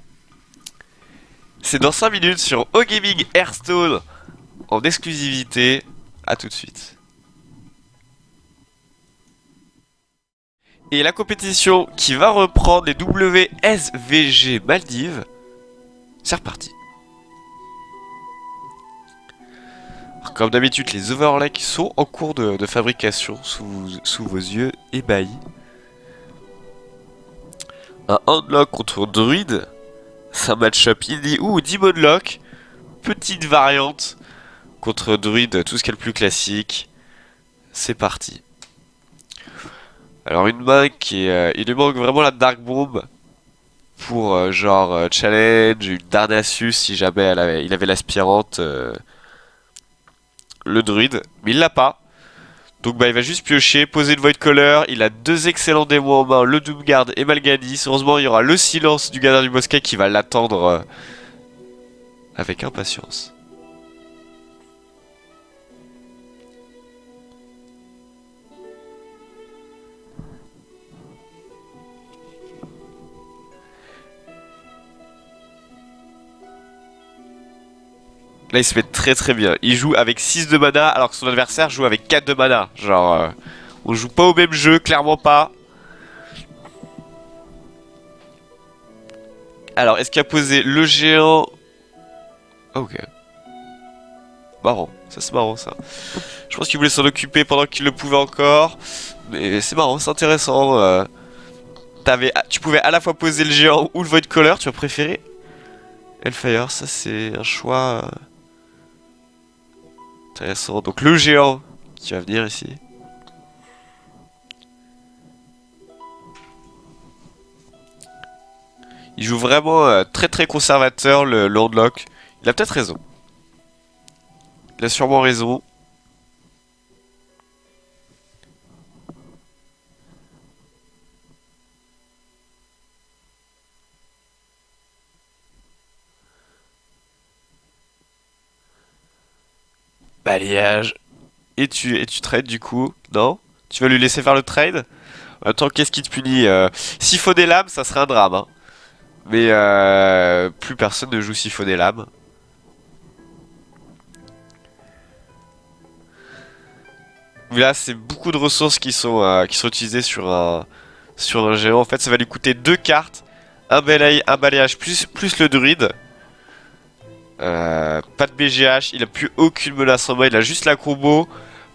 C'est dans 5 minutes sur OGaming Hearthstone en exclusivité. A tout de suite. Et la compétition qui va reprendre les WSVG Maldives, c'est reparti. Alors, comme d'habitude, les overlays sont en cours de fabrication sous vos yeux ébahis. Un unlock contre druide, c'est un match-up indie ou demon lock, petite variante contre druide, tout ce qui est le plus classique. C'est parti. Alors une main qui est, il lui manque vraiment la Dark Bomb pour challenge, une Darnassus si jamais il avait l'aspirante, le druide, mais il l'a pas. Donc bah il va juste piocher, poser une Void Caller, il a deux excellents démons en main, le Doomguard et Mal'Ganis. Heureusement il y aura le silence du gardien du bosquet qui va l'attendre avec impatience. Là il se met très très bien, il joue avec 6 de mana alors que son adversaire joue avec 4 de mana. On joue pas au même jeu, clairement pas. Alors est-ce qu'il a posé le géant? Ok. Marrant, ça c'est marrant ça. Je pense qu'il voulait s'en occuper pendant qu'il le pouvait encore. Mais c'est marrant, c'est intéressant. Tu pouvais à la fois poser le géant ou le Void Caller, tu as préféré Hellfire, ça c'est un choix intéressant. Donc le géant qui va venir ici. Il joue vraiment très très conservateur le Landlock. Il a peut-être raison. Il a sûrement raison. Balayage. Et tu trades du coup? Non? Tu vas lui laisser faire le trade? Attends, qu'est-ce qui te punit? Siphonner l'âme, ça serait un drame. Hein. Mais plus personne ne joue siphonner l'âme. Mais là, c'est beaucoup de ressources qui sont utilisées sur un géant. En fait, ça va lui coûter deux cartes. Un balayage plus le druide. Pas de BGH, il a plus aucune menace en main, il a juste la combo.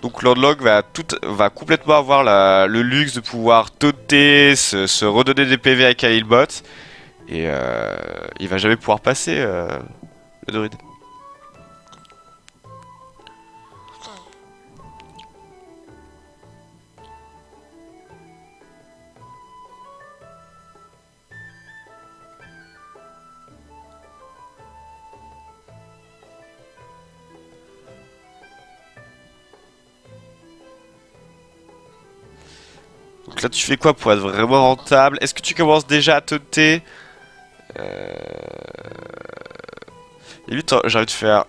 Donc Landlock va complètement avoir le luxe de pouvoir taunter, se redonner des PV avec un healbot. Et il va jamais pouvoir passer le druide. Donc là tu fais quoi pour être vraiment rentable? Est-ce que tu commences déjà à taunter? Limite j'ai envie de faire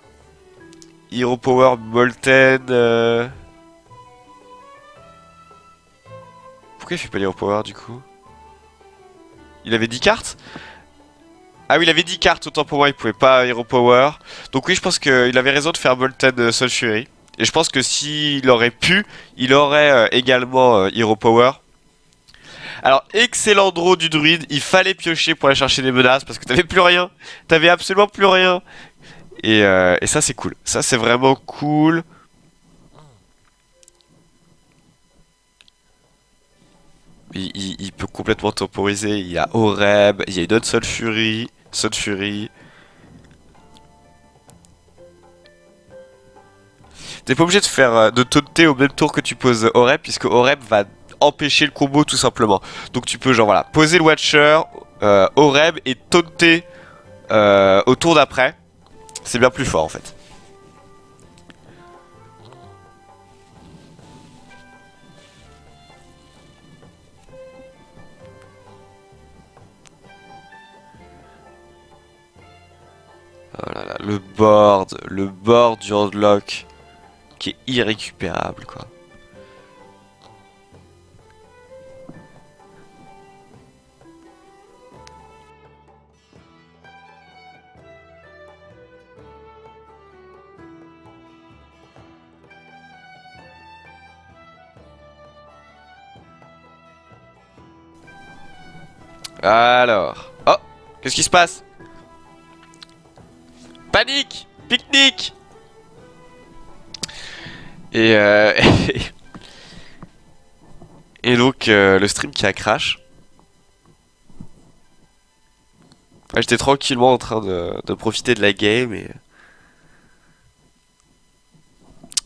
Hero Power Molten. Pourquoi il fait pas l'Hero Power du coup? Il avait 10 cartes? Ah oui, il avait 10 cartes, autant pour moi, il pouvait pas Hero Power. Donc oui, je pense qu'il avait raison de faire Molten Sulfury. Et je pense que s'il aurait pu, il aurait également Hero Power. Alors, excellent draw du druide, il fallait piocher pour aller chercher des menaces parce que t'avais plus rien. T'avais absolument plus rien. Et ça, c'est cool. Ça, c'est vraiment cool. Il peut complètement temporiser. Il y a Oreb, il y a une autre Sulfury. Sulfury. T'es pas obligé de faire de taunter au même tour que tu poses Oreb, puisque Oreb va empêcher le combo tout simplement. Donc tu peux genre voilà, poser le Watcher, Oreb et taunter au tour d'après. C'est bien plus fort en fait. Oh là là, le board du handlock qui est irrécupérable quoi. Alors. Oh, qu'est-ce qui se passe? Panique! Pique-nique! Et et donc le stream qui a crash. Ouais, j'étais tranquillement en train de profiter de la game et...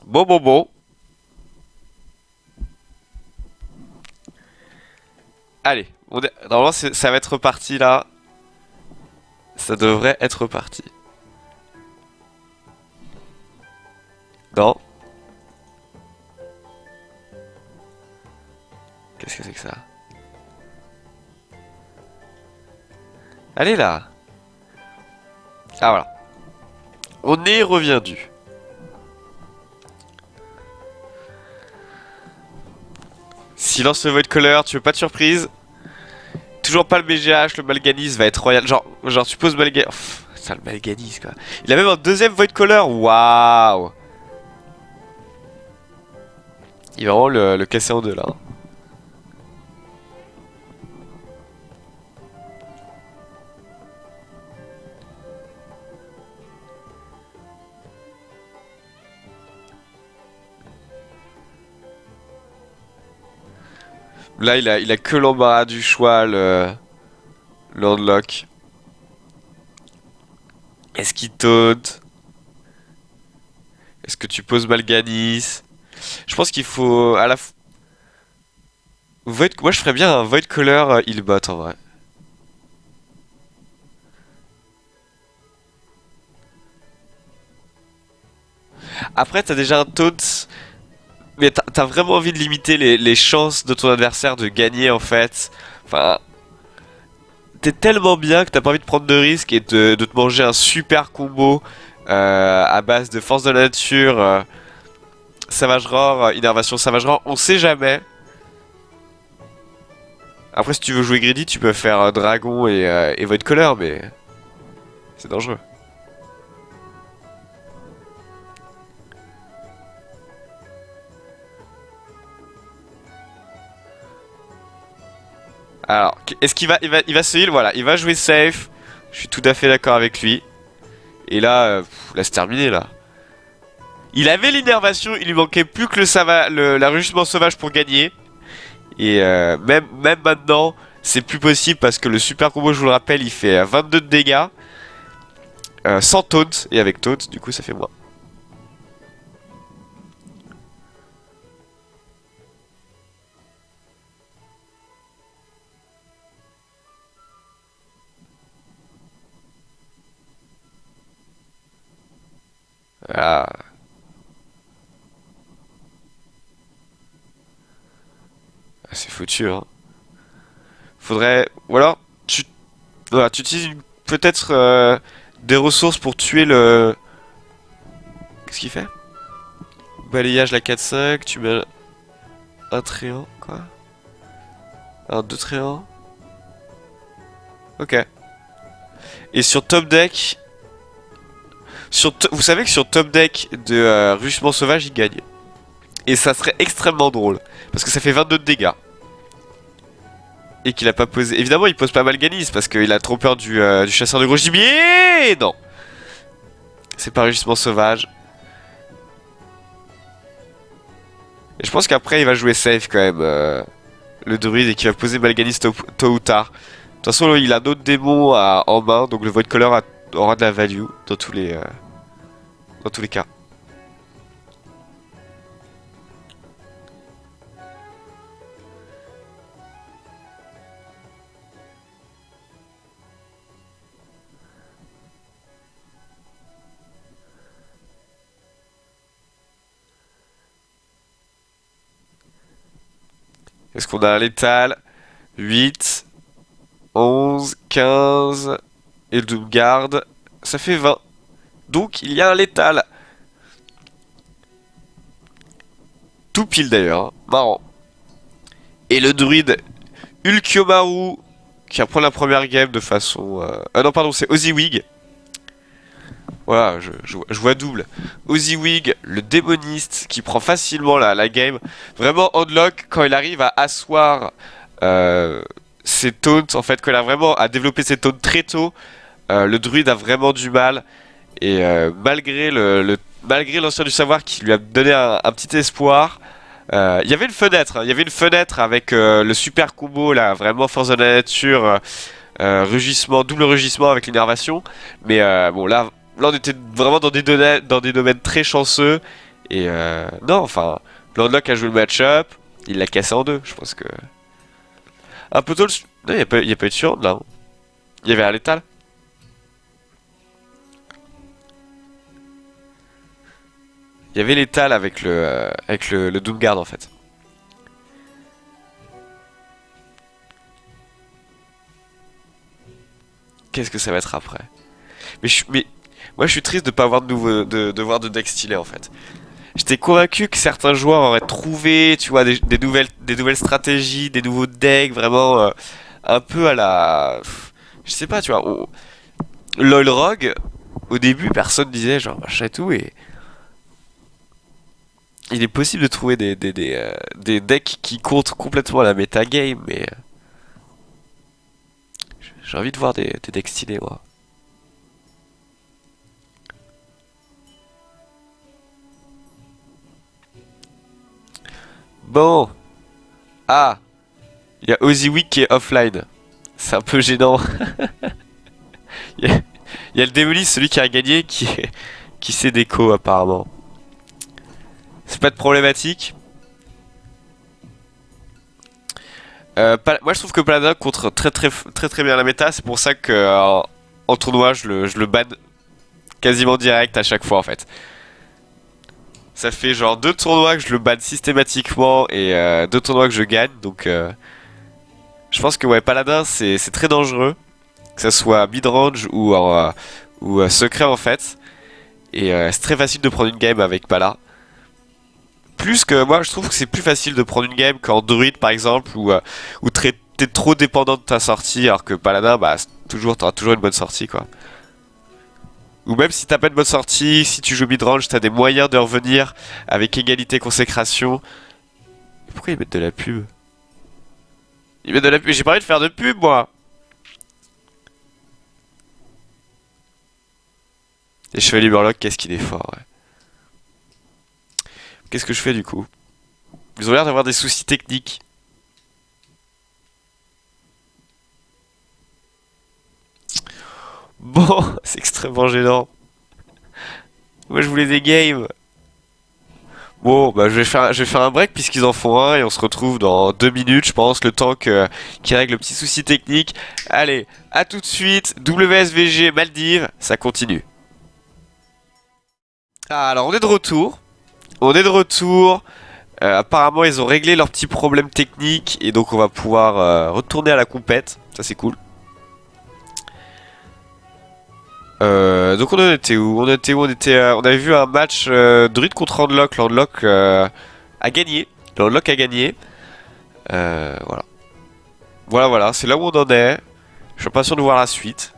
Bon. Allez, normalement ça va être reparti là. Ça devrait être reparti. Non. Qu'est-ce que c'est que ça? Allez là. Ah voilà. On est reviendu. Silence le void color, tu veux pas de surprise? Toujours pas le BGH, le Malganis va être royal. Genre tu poses Malganis. Ça le Malganis quoi. Il a même un deuxième void color. Waouh. Il va vraiment le casser en deux là. Là, il a que l'embarras du choix, le unlock. Est-ce qu'il taunt? Est-ce que tu poses Malganis? Je pense qu'il faut à la Void... Moi, je ferais bien un Void Color Healbot en vrai. Après, t'as déjà un taunt. Mais t'as vraiment envie de limiter les chances de ton adversaire de gagner en fait. Enfin, t'es tellement bien que t'as pas envie de prendre de risques et de te manger un super combo à base de force de la nature, Savage Roar, innervation Savage Roar, on sait jamais. Après si tu veux jouer greedy tu peux faire dragon et void color mais c'est dangereux. Alors, est-ce qu'il va se heal? Voilà, il va jouer safe. Je suis tout à fait d'accord avec lui. Et là, là c'est terminé là. Il avait l'innervation, il lui manquait plus que la rugissement sauvage pour gagner. Et même maintenant, c'est plus possible parce que le super combo, je vous le rappelle, il fait 22 de dégâts. Sans taunt, et avec taunt, du coup ça fait moins. Ah. C'est foutu, hein. Faudrait... Ou alors, voilà, tu utilises peut-être des ressources pour tuer le... Qu'est-ce qu'il fait? Balayage la 4-5, tu mets un tréant, quoi. Un 2 tréants. Ok. Et sur top deck... Vous savez que sur top deck de Rugissement Sauvage, il gagne. Et ça serait extrêmement drôle. Parce que ça fait 22 de dégâts. Et qu'il a pas posé... Évidemment, il pose pas Malganis parce qu'il a trop peur du chasseur de gros gibier. Non. C'est pas Rugissement Sauvage. Et je pense qu'après, il va jouer safe quand même. Le druide et qu'il va poser Malganis tôt ou tard. De toute façon, il a d'autres démons en main. Donc le Void Color aura de la value dans tous les cas. Est-ce qu'on a un létal? 8, 11, 15 et le Doomguard, ça fait 20. Donc il y a un létal. Tout pile d'ailleurs, hein. Marrant. Et le druide Ulkiomaru qui apprend la première game de façon... Ah non pardon, c'est Oziwig. Voilà, je vois double. Oziwig, le démoniste qui prend facilement la game. Vraiment unlock quand il arrive à asseoir ses taunts, en fait, qu'elle a vraiment à développer ses taunts très tôt, le druide a vraiment du mal. Et malgré malgré l'ancien du savoir qui lui a donné un petit espoir, il y avait une fenêtre, hein, il y avait une fenêtre avec le super combo là, vraiment force de la nature, rugissement, double rugissement avec l'énervation. Mais bon là on était vraiment dans des domaines très chanceux. Et non, enfin, Landlock a joué le match-up, il l'a cassé en deux. Je pense que un peu tôt. Non, il y a pas eu de surround là. Hein. Il y avait un létal. Il y avait l'étal avec le Doomguard en fait. Qu'est-ce que ça va être après? Mais moi je suis triste de pas avoir de voir de deck stylé en fait. J'étais convaincu que certains joueurs auraient trouvé, tu vois, des nouvelles stratégies, des nouveaux decks, vraiment un peu à la, je sais pas, tu vois, LOL Rogue. Au début, personne disait genre machin et tout, et il est possible de trouver des decks qui comptent complètement la metagame, mais j'ai envie de voir des decks stylés, moi. Bon, ah, il y a Ozzywick qui est offline. C'est un peu gênant. Il y a, il y a le Démolis, celui qui a gagné, qui s'est déco apparemment. C'est pas de problématique. Moi je trouve que Paladin contre très bien la méta, c'est pour ça que en tournoi je le banne quasiment direct à chaque fois en fait. Ça fait genre deux tournois que je le banne systématiquement et deux tournois que je gagne, donc je pense que ouais, Paladin c'est très dangereux, que ça soit mid-range ou secret en fait, et c'est très facile de prendre une game avec Pala. Plus que moi, je trouve que c'est plus facile de prendre une game qu'en druide par exemple, où t'es trop dépendant de ta sortie, alors que Paladin, bah, t'auras toujours une bonne sortie quoi. Ou même si t'as pas une bonne sortie, si tu joues mid-range, t'as des moyens de revenir avec égalité consécration. Pourquoi ils mettent de la pub? Ils mettent de la pub, j'ai pas envie de faire de pub moi. Les chevaliers Murloc, qu'est-ce qu'il est fort, ouais. Qu'est-ce que je fais du coup? Ils ont l'air d'avoir des soucis techniques. Bon, c'est extrêmement gênant. Moi je voulais des games. Bon, bah je vais faire un break puisqu'ils en font un et on se retrouve dans 2 minutes, je pense, le temps qu'ils règlent le petit souci technique. Allez, à tout de suite. WSVG Maldives, ça continue. Ah, alors on est de retour. On est de retour. Apparemment, ils ont réglé leurs petits problèmes techniques et donc on va pouvoir retourner à la compète. Ça c'est cool. Donc on en était où? On était où? On avait vu un match Druid contre Landlock. Landlock a gagné. Landlock a gagné. Voilà. Voilà, c'est là où on en est. Je suis pas sûr de voir la suite.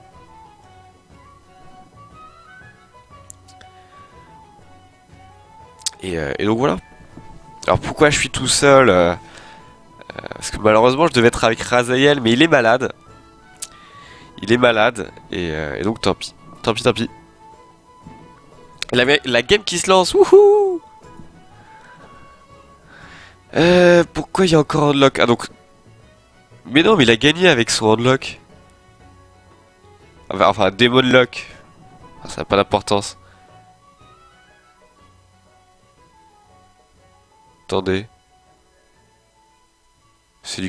Et donc voilà. Alors pourquoi je suis tout seul parce que malheureusement je devais être avec Razael, mais il est malade. Il est malade, et donc tant pis. Tant pis, tant pis. La game qui se lance, wouhou! Pourquoi il y a encore un unlock? Ah donc... Mais non, mais il a gagné avec son unlock. Enfin, Demon Lock. Ah, ça n'a pas d'importance. Attendez. C'est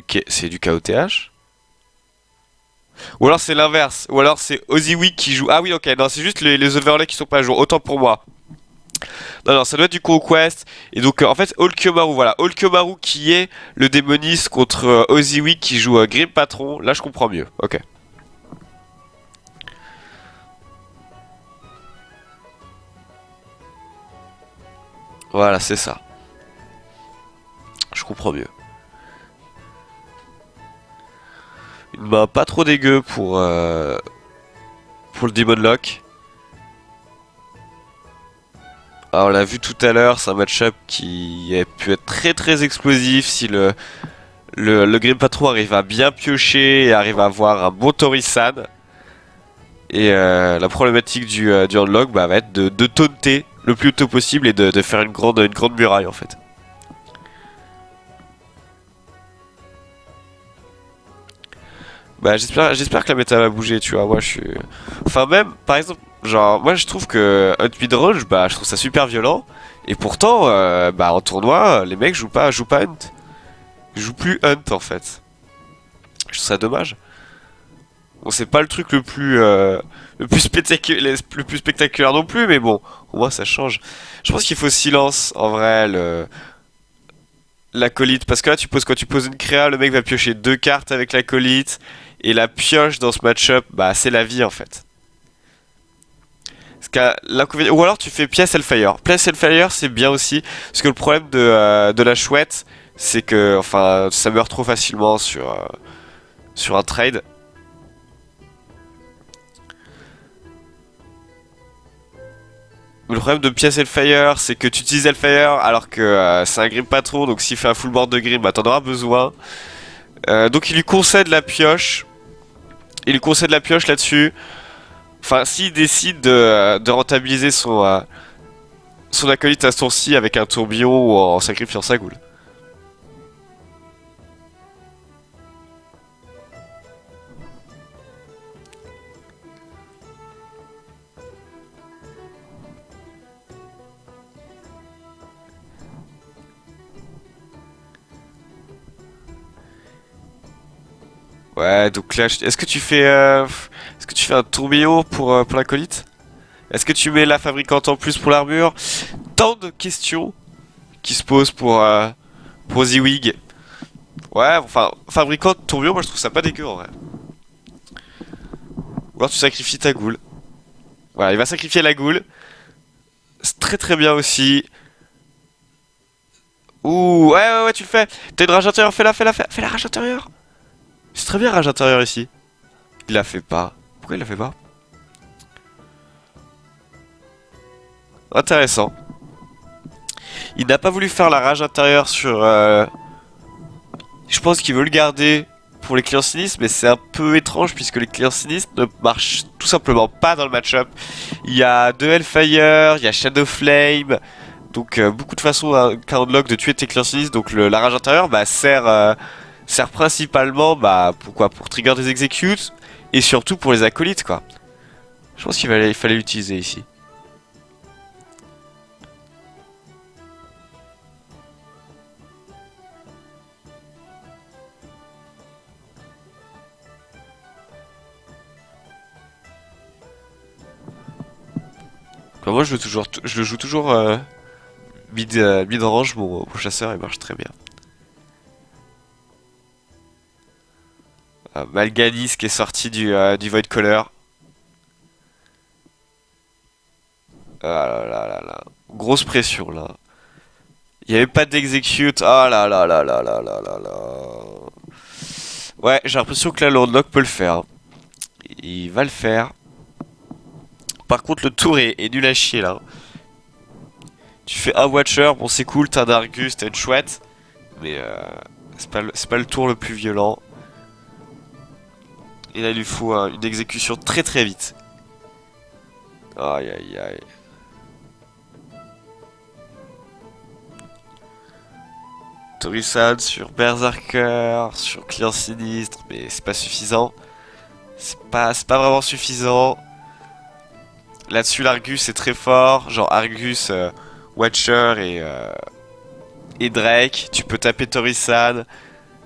du KOTH? Ou alors c'est l'inverse. Ou alors c'est Ozzywick qui joue. Ah oui, ok, non, c'est juste les overlays qui sont pas à jour. Autant pour moi. Non, ça doit être du Conquest. Et donc, en fait, Olkyomaru, voilà. Olkyomaru qui est le démoniste contre Ozzywick qui joue Grim Patron. Là, je comprends mieux. Ok. Voilà, c'est ça. Je comprends mieux. Une main pas trop dégueu pour le Demon Lock. Ah, on l'a vu tout à l'heure, c'est un match-up qui a pu être très explosif si Le Grim Patron arrive à bien piocher et arrive à avoir un bon Torisan. Et la problématique du Handlock bah, va être de taunter le plus tôt possible et de faire une grande muraille en fait. Bah j'espère que la méta va bouger, tu vois. Moi je suis. Enfin même, par exemple, genre moi je trouve que Hunt Midrange, bah je trouve ça super violent. Et pourtant, bah en tournoi, les mecs jouent pas Hunt. Ils jouent plus Hunt en fait. Je trouve ça dommage. Bon, c'est pas le plus spectaculaire non plus, mais bon, au moins ça change. Je pense qu'il faut silence en vrai l'acolyte, parce que là quand tu poses une créa, le mec va piocher deux cartes avec l'acolyte, et la pioche dans ce match-up, bah c'est la vie en fait. Ou alors tu fais pièce Hellfire. Pièce Hellfire c'est bien aussi, parce que le problème de la chouette, c'est que enfin ça meurt trop facilement sur un trade. Le problème de pièce Hellfire, c'est que tu utilises Hellfire alors que c'est un Grim Patron, donc s'il fait un full board de Grim, bah t'en auras besoin. Donc il lui concède la pioche. Il lui concède la pioche là-dessus. Enfin, s'il décide de rentabiliser son acolyte à ce tour-ci avec un tourbillon ou en sacrifiant sa goule. Ouais, donc là, est-ce que tu fais un tourbillon pour l'acolyte? Est-ce que tu mets la fabricante en plus pour l'armure? Tant de questions qui se posent pour Ziwig. Ouais, enfin, fabricante tourbillon, moi je trouve ça pas dégueu en vrai. Ou alors tu sacrifies ta goule. Voilà, il va sacrifier la goule. C'est très très bien aussi. Ouh, ouais, tu le fais. T'as une rage intérieure, fais la rage intérieure. C'est très bien rage intérieure ici. Il la fait pas. Pourquoi il la fait pas? Intéressant. Il n'a pas voulu faire la rage intérieure sur. Je pense qu'il veut le garder pour les clients sinistres, mais c'est un peu étrange puisque les clients sinistres ne marchent tout simplement pas dans le match-up. Il y a deux Hellfire, il y a Shadow Flame, donc beaucoup de façons qu'un unlock de tuer tes clients sinistres. Donc la rage intérieure bah, sert principalement bah, pour trigger des executes et surtout pour les acolytes quoi. Je pense il fallait l'utiliser ici. Bah, moi je le joue toujours mid range, mon chasseur il marche très bien. Malganis qui est sorti du Void Caller. Ah là là là là. Grosse pression là. Il n'y avait pas d'execute. Ah là là là là là là là là. Ouais, j'ai l'impression que là, le Lordlock peut le faire, hein. Il va le faire. Par contre, le tour est nul à chier là. Tu fais un Watcher, bon c'est cool, t'as un Argus, t'as une chouette. Mais c'est pas le tour le plus violent. Et là, il lui faut une exécution très très vite. Aïe aïe aïe. Torisan sur Berserker, sur Client Sinistre, mais c'est pas suffisant. C'est pas vraiment suffisant. Là-dessus, l'Argus est très fort. Genre Argus, Watcher et Drake. Tu peux taper Torisan.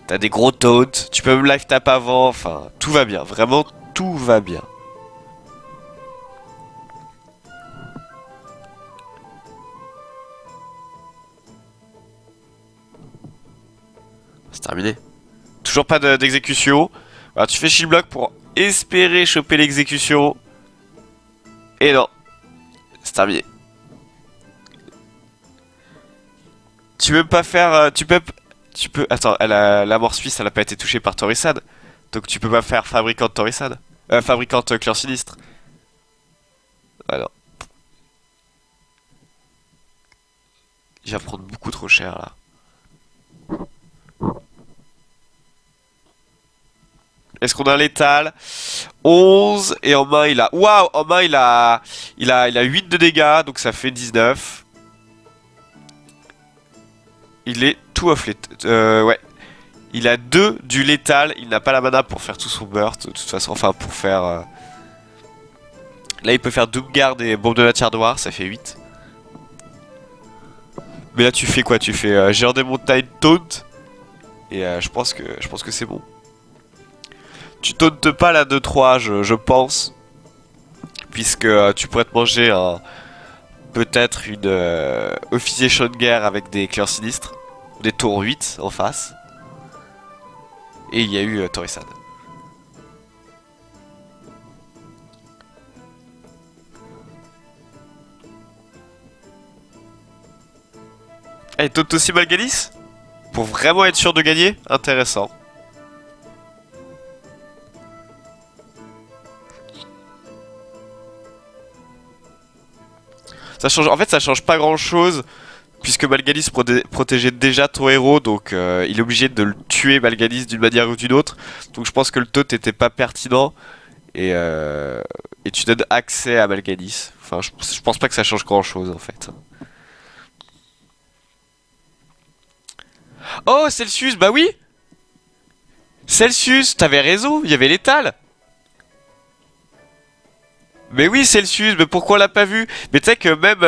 T'as des gros taunts. Tu peux même live tap avant. Enfin, tout va bien. Vraiment, tout va bien. C'est terminé. Toujours pas d'exécution. Alors, tu fais shield block pour espérer choper l'exécution. Et non. C'est terminé. Tu peux pas faire. Tu peux. Attends, la mort suisse, elle a pas été touchée par Torisan. Donc tu peux pas faire fabricante Torisan. Fabricante Clair Sinistre. Ah non. Il va prendre beaucoup trop cher là. Est-ce qu'on a un létal? 11. Et en main, il a... Waouh! En main, il a 8 de dégâts, donc ça fait 19. Il est tout off létal. Ouais. Il a 2 du létal. Il n'a pas la mana pour faire tout son burst. De toute façon, enfin, pour faire... Là, il peut faire Doomguard et Bombe de la Terre Noire. Ça fait 8. Mais là, tu fais quoi? Tu fais Géant des montagnes, Taunt. Et je pense que c'est bon. Tu tauntes pas la 2-3, je pense. Puisque tu pourrais te manger un... Peut-être une officier champ de guerre avec des clients sinistres. Des tours 8 en face. Et il y a eu Torisan. Et taunt aussi Malgalis? Pour vraiment être sûr de gagner? Intéressant. Ça change, en fait, ça change pas grand chose. Puisque Malgalis protégeait déjà ton héros, donc il est obligé de le tuer Malgalis d'une manière ou d'une autre. Donc je pense que le taunt était pas pertinent. Et tu donnes accès à Malgalis. Enfin, je pense pas que ça change grand chose en fait. Oh, Celsius, bah oui! Celsius, t'avais raison, il y avait l'étal! Mais oui, Celsius, mais pourquoi on l'a pas vu? Mais tu sais que même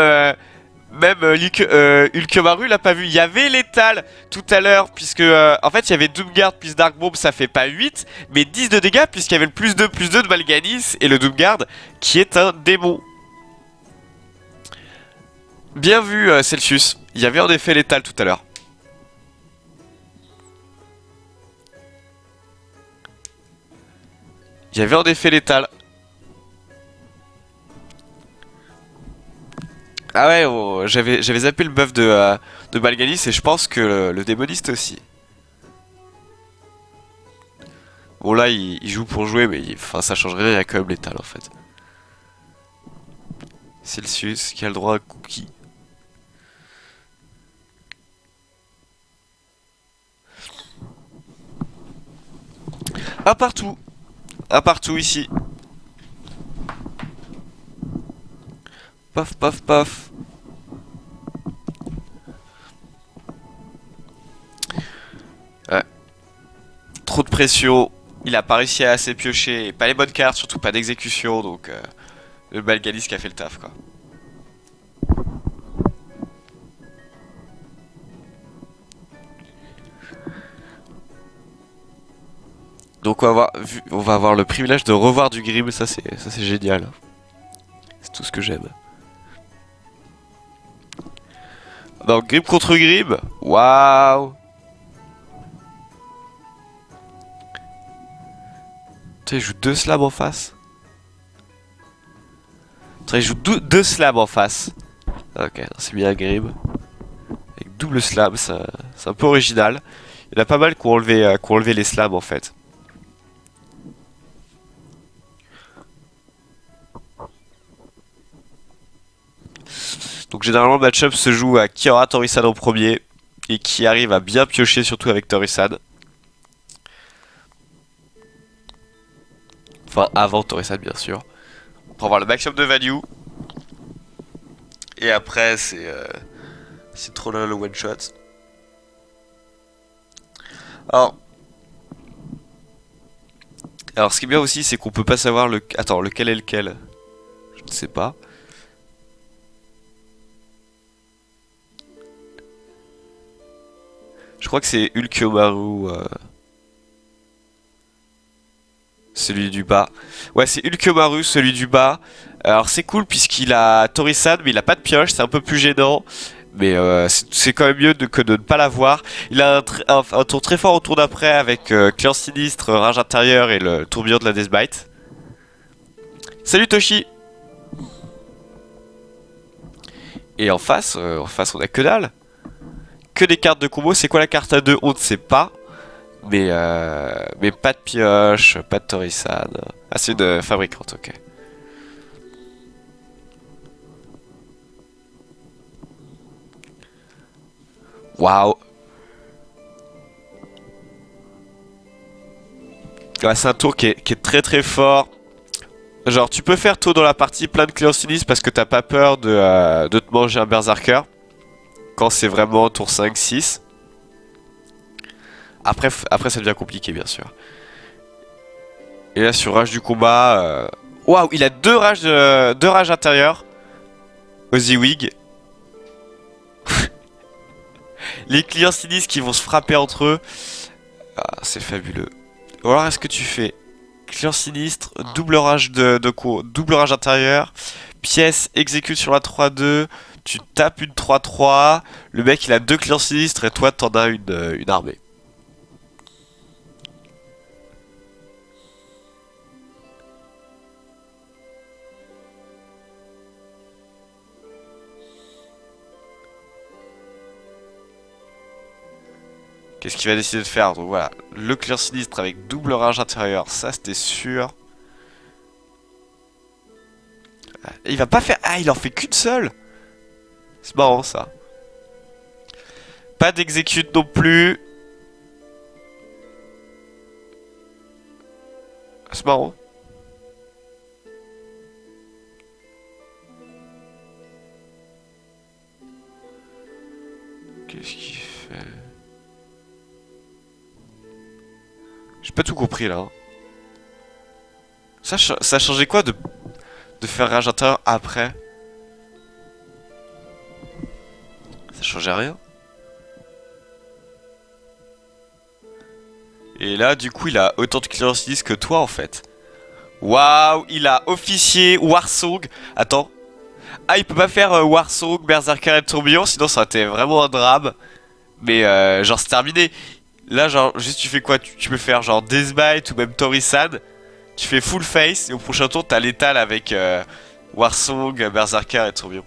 Ulkemaru l'a pas vu. Il y avait l'étal tout à l'heure, puisque en fait il y avait Doomguard plus Dark Bomb, ça fait pas 8, mais 10 de dégâts, puisqu'il y avait le plus 2 de Malganis et le Doomguard qui est un démon. Bien vu, Celsius. Il y avait en effet l'étal tout à l'heure. Il y avait en effet l'étal. Ah ouais, oh, j'avais zappé le buff de Malgalis et je pense que le démoniste aussi. Bon là il joue pour jouer mais enfin ça changerait rien, il y a quand même l'étal en fait. Celsius qui a le droit à cookie. Un partout. Un partout ici. Paf paf paf. Ouais. Trop de pression. Il a pas réussi à assez piocher. Pas les bonnes cartes, surtout pas d'exécution. Donc le Malgalis qui a fait le taf quoi. Donc on va avoir le privilège de revoir du Grim, ça c'est génial. C'est tout ce que j'aime. Donc Grim contre Grim, waouh. Tu sais, il joue 2 slams en face. Tu sais, il joue 2 slams en face. Ok, c'est bien Grim. Avec double slam, c'est un peu original. Il y en a pas mal qui ont enlevé les slams en fait. Donc généralement le match-up se joue à qui aura Torisan en premier et qui arrive à bien piocher surtout avec Torisan. Enfin avant Torisan bien sûr. Pour avoir le maximum de value. Et après c'est trop là le one shot. Alors, alors ce qui est bien aussi c'est qu'on peut pas savoir le... Attends, lequel est lequel? Je ne sais pas. Je crois que c'est Ulkyomaru, celui du bas. Ouais, c'est Ulkyomaru, celui du bas. Alors c'est cool puisqu'il a Torisan, mais il a pas de pioche, c'est un peu plus gênant. Mais c'est quand même mieux que de ne pas l'avoir. Il a un tour très fort au tour d'après avec Client Sinistre, Rage Intérieur et le tourbillon de la Deathbite. Salut Toshi! Et en face on a que dalle. Que des cartes de combo. C'est quoi la carte à 2? On ne sait pas. Mais pas de pioche, pas de Torisan. Ah, c'est une fabricante, ok. Waouh. Ouais, c'est un tour qui est très très fort. Genre, tu peux faire tôt dans la partie plein de clients sinistres parce que t'as pas peur de te manger un berserker. Quand c'est vraiment tour 5-6. Après, ça devient compliqué, bien sûr. Et là, sur Rage du combat... Waouh, il a deux rages intérieures. Oziwig. Les clients sinistres qui vont se frapper entre eux. Ah, c'est fabuleux. Ou alors, est-ce que tu fais client sinistre, double rage double rage intérieur, pièce exécute sur la 3-2, tu tapes une 3-3, le mec il a deux clients sinistres et toi t'en as une armée. Qu'est-ce qu'il va décider de faire? Donc voilà, le client sinistre avec double rage intérieur, ça c'était sûr. Et il va pas faire... Ah, il en fait qu'une seule. C'est marrant ça. Pas d'exécute non plus. C'est marrant. Qu'est-ce qu'il fait? J'ai pas tout compris là. Hein. Ça a changé quoi de faire rage intérieur après? Ça changeait rien. Et là, du coup, il a autant de clients sinistres que toi en fait. Waouh, il a officier Warsong. Attends. Ah, il peut pas faire Warsong, Berserker et Tourbillon, sinon ça aurait été vraiment un drame. Mais genre, c'est terminé. Là, genre, juste tu fais quoi? Tu peux faire genre Deathbite ou même Torisan. Tu fais full face et au prochain tour, t'as l'étal avec Warsong, Berserker et Tourbillon.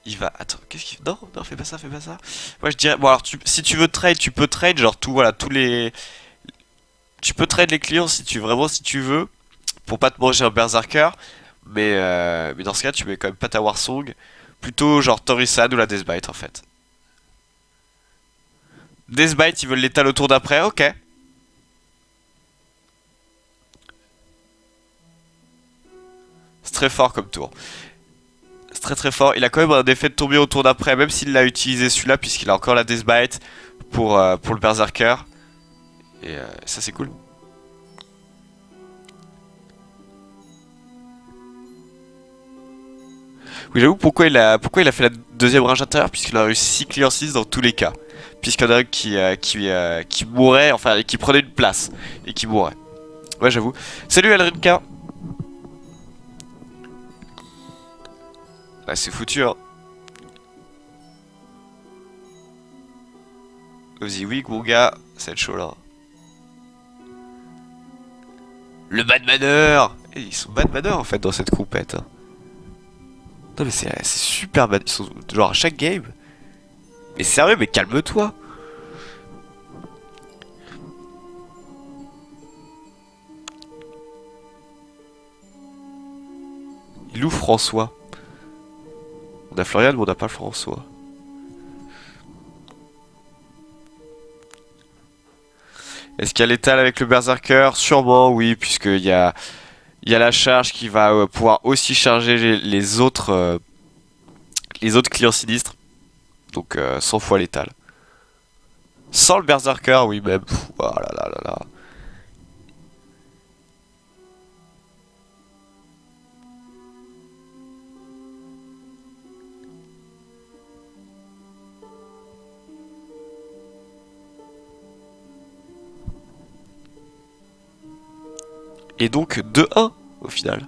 Il va... Attends, qu'est-ce qu'il... Non, non, fais pas ça, fais pas ça. Moi, je dirais... Bon, alors, si tu veux trade, tu peux trade, genre, tout, voilà, tous les... Tu peux trade les clients si tu... Vraiment, si tu veux, pour pas te manger un Berserker. Mais dans ce cas, tu mets quand même pas ta Warsong. Plutôt, genre, Torisan ou la Deathbite, en fait. Deathbite, ils veulent l'étal au tour d'après, ok. C'est très fort comme tour. C'est très très fort. Il a quand même un effet de tourbillon au tour d'après, même s'il l'a utilisé celui-là, puisqu'il a encore la Deathbite pour le Berserker. Et ça c'est cool. Oui, j'avoue pourquoi il a fait la deuxième rage intérieure, puisqu'il a réussi 6 clients 6 dans tous les cas. Puisqu'il y en a un qui mourait, enfin qui prenait une place et qui mourait. Ouais, j'avoue. Salut Elrinka. Ouais, c'est foutu, hein. Oziwig, mon gars, c'est chaud là. Le Badmaner. Eh, ils sont Badmaner en fait dans cette compète. Hein. Non mais c'est super bad. Ils sont genre à chaque game. Mais sérieux, mais calme-toi. Il est où François? On a Florian mais on n'a pas François. Est-ce qu'il y a l'étal avec le Berserker? Sûrement oui, il y a la charge qui va pouvoir aussi charger les autres clients sinistres. Donc 100 fois l'étal. Sans le Berserker, oui même. Pff, oh là là là là. Et donc 2-1 au final.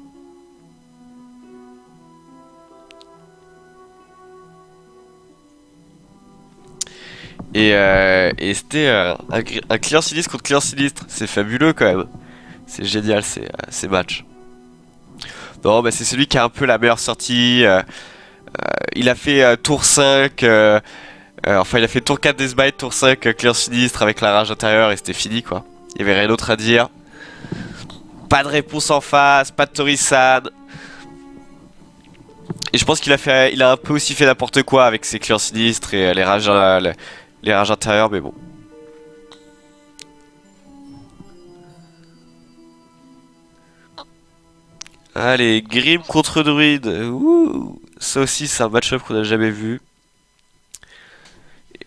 Et c'était un client sinistre contre client sinistre. C'est fabuleux quand même. C'est génial ces matchs. Non, bah c'est celui qui a un peu la meilleure sortie. Il a fait tour 5. Enfin, il a fait tour 4 Deathbite, tour 5 client sinistre avec la rage intérieure et c'était fini quoi. Il y avait rien d'autre à dire. Pas de réponse en face, pas de Torisan. Et je pense qu'il a fait, il a un peu aussi fait n'importe quoi avec ses clients sinistres et les rages intérieures, mais bon. Allez, Grim contre Druide. Ouh. Ça aussi, c'est un match-up qu'on n'a jamais vu.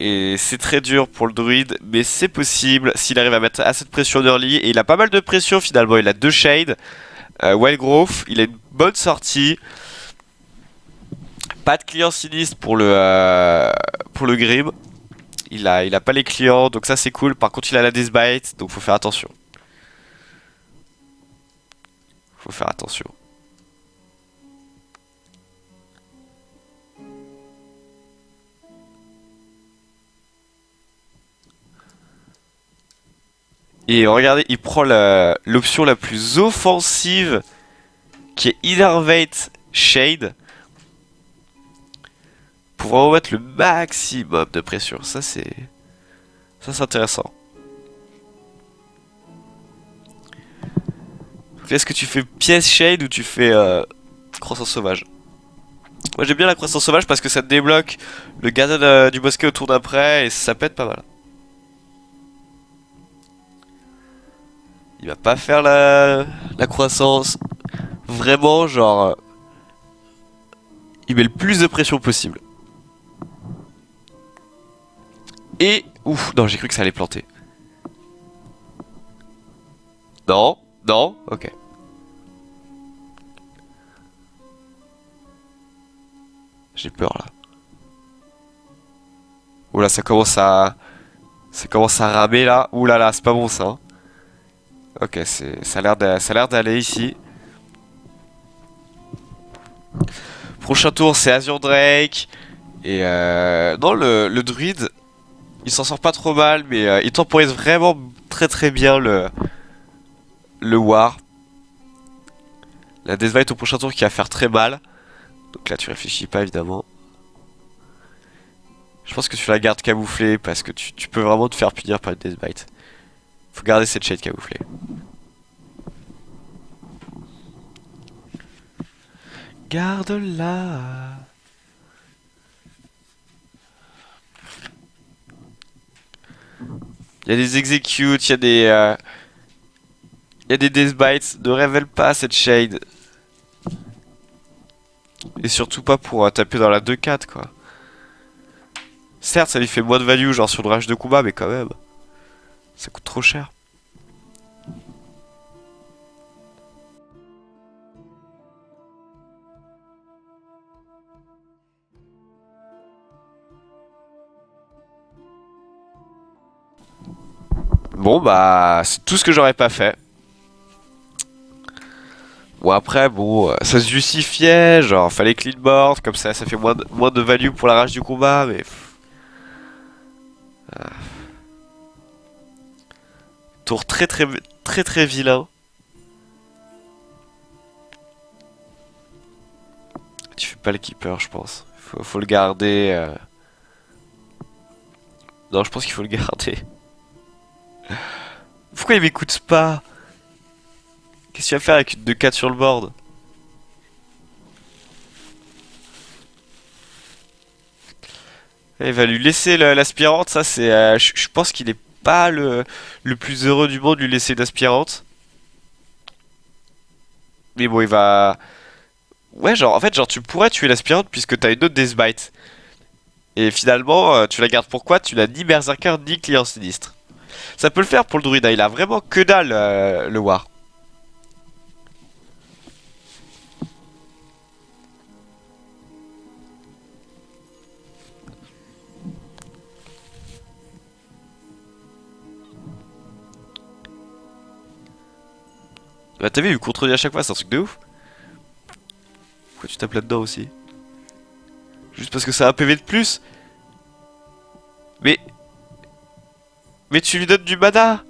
Et c'est très dur pour le druide, mais c'est possible s'il arrive à mettre assez de pression en early. Et il a pas mal de pression finalement, il a 2 shades. Wild Growth, il a une bonne sortie. Pas de client sinistre pour le Grim. Il a pas les clients, donc ça c'est cool. Par contre il a la Deathbite, donc faut faire attention. Faut faire attention. Et regardez, il prend l'option la plus offensive qui est Innervate Shade pour vraiment mettre le maximum de pression. Ça c'est intéressant. Est-ce que tu fais pièce Shade ou tu fais croissance sauvage? Moi j'aime bien la croissance sauvage parce que ça te débloque le gardien du bosquet au tour d'après et ça pète pas mal. Il va pas faire la croissance. Vraiment, genre... il met le plus de pression possible. Et... ouf, non, j'ai cru que ça allait planter. Non, non, ok. J'ai peur là. Oh là, ça commence à... ça commence à ramer là. Ouh là là, c'est pas bon ça. Hein. Ok, ça a l'air d'aller ici. Prochain tour, c'est Azure Drake. Et non, le druide, il s'en sort pas trop mal, mais il temporise vraiment très bien le war. La Deathbite au prochain tour qui va faire très mal. Donc là, tu réfléchis pas évidemment. Je pense que tu la gardes camouflée parce que tu peux vraiment te faire punir par une Deathbite. Faut garder cette shade camouflée. Garde-la. Il y a des executes, il y a des... il y a des Deathbites. Ne révèle pas cette shade. Et surtout pas pour taper dans la 2-4 quoi. Certes, ça lui fait moins de value genre sur le rage de combat, mais quand même. Ça coûte trop cher. Bon bah, c'est tout ce que j'aurais pas fait. Bon après, bon, ça se justifiait, genre fallait clean board, comme ça fait moins de value pour la rage du combat, mais... Tour très vilain. Tu fais pas le keeper, je pense. Faut le garder. Non, je pense qu'il faut le garder. Pourquoi il m'écoute pas? Qu'est-ce que tu vas faire avec une 2-4 sur le board? Il va lui laisser l'aspirante, ça c'est... je pense qu'il est pas le plus heureux du monde de lui laisser une aspirante. Mais bon, il va... Ouais, genre, en fait, genre, tu pourrais tuer l'aspirante puisque t'as une autre Deathbite. Et finalement, tu la gardes pourquoi? Tu n'as ni Berserker ni client sinistre. Ça peut le faire pour le druide, hein, il a vraiment que dalle le war. Bah t'as vu, il lui contredit à chaque fois, c'est un truc de ouf. Pourquoi tu tapes là-dedans aussi? Juste parce que c'est un PV de plus? Mais... Mais tu lui donnes du mana.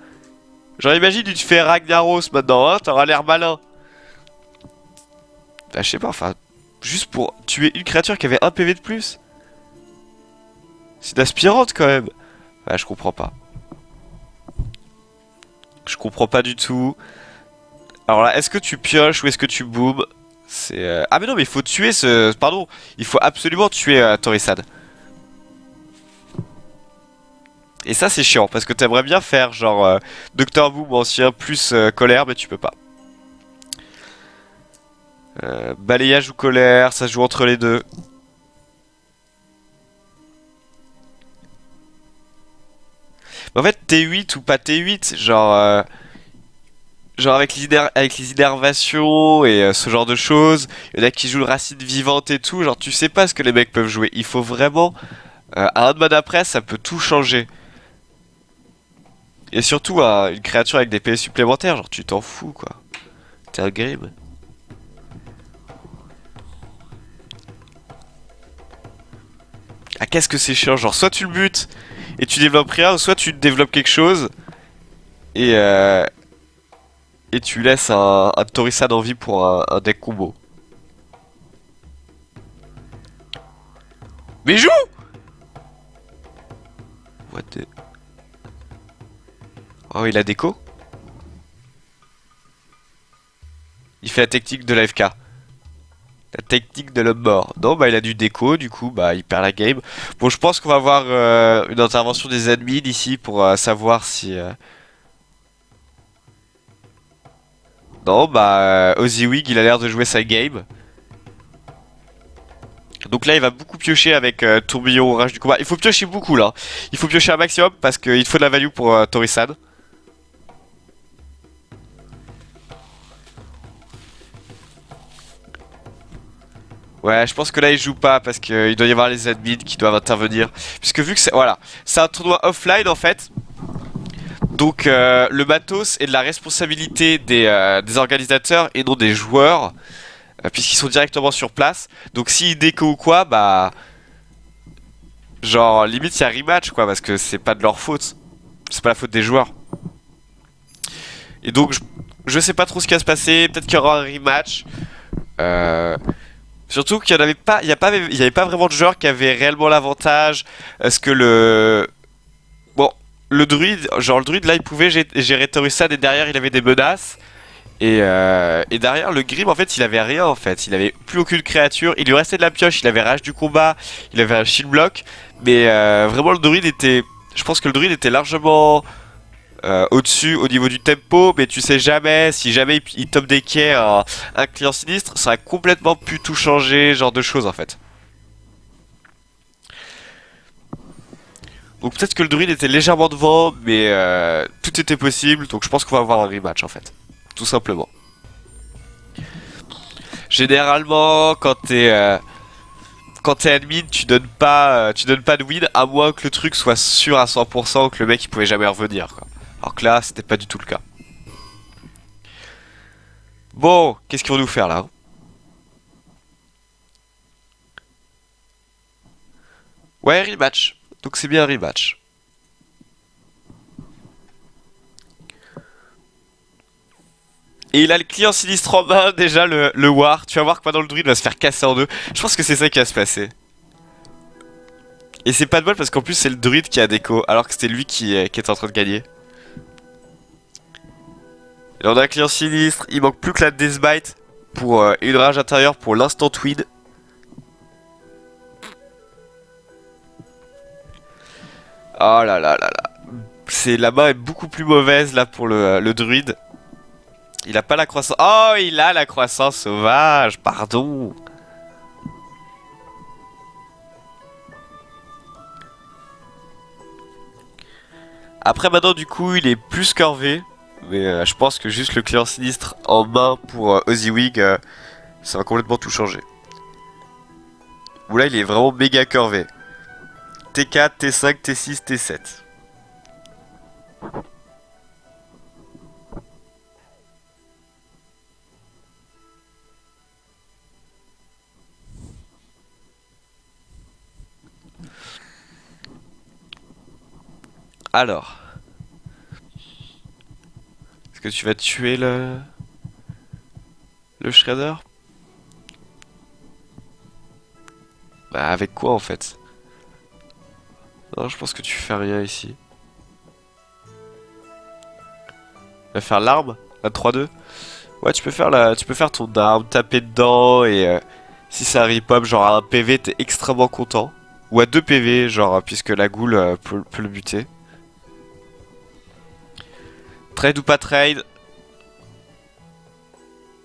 Genre imagine, tu te fais Ragnaros maintenant, hein, t'auras l'air malin. Bah je sais pas, enfin... Juste pour tuer une créature qui avait un PV de plus. C'est d'aspirante quand même. Bah je comprends pas. Je comprends pas du tout. Alors là, est-ce que tu pioches ou est-ce que tu boomes? C'est... Ah mais non, mais il faut tuer ce... Pardon, il faut absolument tuer Torissad. Et ça c'est chiant, parce que t'aimerais bien faire genre Dr Boom ancien plus colère, mais tu peux pas. Balayage ou colère, ça se joue entre les deux. Mais en fait, T8 ou pas T8, genre avec avec les innervations et ce genre de choses, il y en a qui jouent le racine vivante et tout, genre tu sais pas ce que les mecs peuvent jouer. Il faut vraiment... à un de mana après, ça peut tout changer. Et surtout, une créature avec des PV supplémentaires, genre tu t'en fous quoi. T'es un grim. Ah, qu'est-ce que c'est chiant, genre soit tu le butes et tu développes rien, soit tu développes quelque chose et, euh, et tu laisses un Torissad en vie pour un deck combo. Mais joue! What the... Oh, il a déco? Il fait la technique de l'AFK. La technique de l'homme mort. Non, bah il a du déco, du coup, bah il perd la game. Bon, je pense qu'on va avoir une intervention des admins ici pour savoir si... Non, bah Ozywig, il a l'air de jouer sa game. Donc là, il va beaucoup piocher avec Tourbillon, Rage du combat. Il faut piocher beaucoup là. Il faut piocher un maximum parce qu'il faut de la value pour Torissad. Ouais, je pense que là il joue pas parce qu'il doit y avoir les admins qui doivent intervenir. Puisque vu que c'est voilà, c'est un tournoi offline en fait. Donc le matos est de la responsabilité des organisateurs et non des joueurs. Puisqu'ils sont directement sur place. Donc s'ils déco ou quoi, bah... Genre limite il y a rematch quoi parce que c'est pas de leur faute. C'est pas la faute des joueurs. Et donc je sais pas trop ce qui va se passer. Peut-être qu'il y aura un rematch. Euh... Surtout qu'il y en avait pas, il y avait pas vraiment de joueurs qui avaient réellement l'avantage. Est-ce que bon, le druide, genre le druide là, il pouvait gérer Torissad et derrière il avait des menaces. Et derrière le Grim en fait il avait rien en fait, il avait plus aucune créature, il lui restait de la pioche, il avait rage du combat, il avait un shield block, mais vraiment le druide était, je pense que le druide était largement au-dessus au niveau du tempo, mais tu sais jamais, si jamais il top deckait un client sinistre, ça a complètement pu tout changer, genre de choses en fait. Donc peut-être que le druide était légèrement devant, mais tout était possible, donc je pense qu'on va avoir un rematch en fait, tout simplement. Généralement, quand t'es admin, tu donnes pas de win à moins que le truc soit sûr à 100% que le mec il pouvait jamais revenir quoi. Alors que là, c'était pas du tout le cas. Bon, qu'est-ce qu'ils vont nous faire là? Ouais, rematch. Donc c'est bien un rematch. Et il a le client sinistre en main, déjà le War. Tu vas voir que pendant le druide va se faire casser en deux. Je pense que c'est ça qui va se passer. Et c'est pas de bol parce qu'en plus c'est le druide qui a déco, alors que c'était lui qui était en train de gagner. Et là on a un client sinistre, il manque plus que la Deathbite pour une rage intérieure pour l'instant tweed. Oh là là là là. La main est beaucoup plus mauvaise là pour le druide. Il a pas la croissance. Oh, il a la croissance sauvage, pardon. Après maintenant du coup il est plus curvé. Mais je pense que juste le client sinistre en main pour Ozywig, ça va complètement tout changer. Où là il est vraiment méga curvé. T4, T5, T6, T7. Alors, est-ce que tu vas tuer le Shredder? Bah avec quoi en fait? Non, je pense que tu fais rien ici. Tu vas faire l'arme, la 3-2. Ouais, tu peux faire ton arme, taper dedans et si ça rip-up, genre à un PV, t'es extrêmement content. Ou à 2 PV, genre, puisque la goule peut le buter. Trade ou pas trade?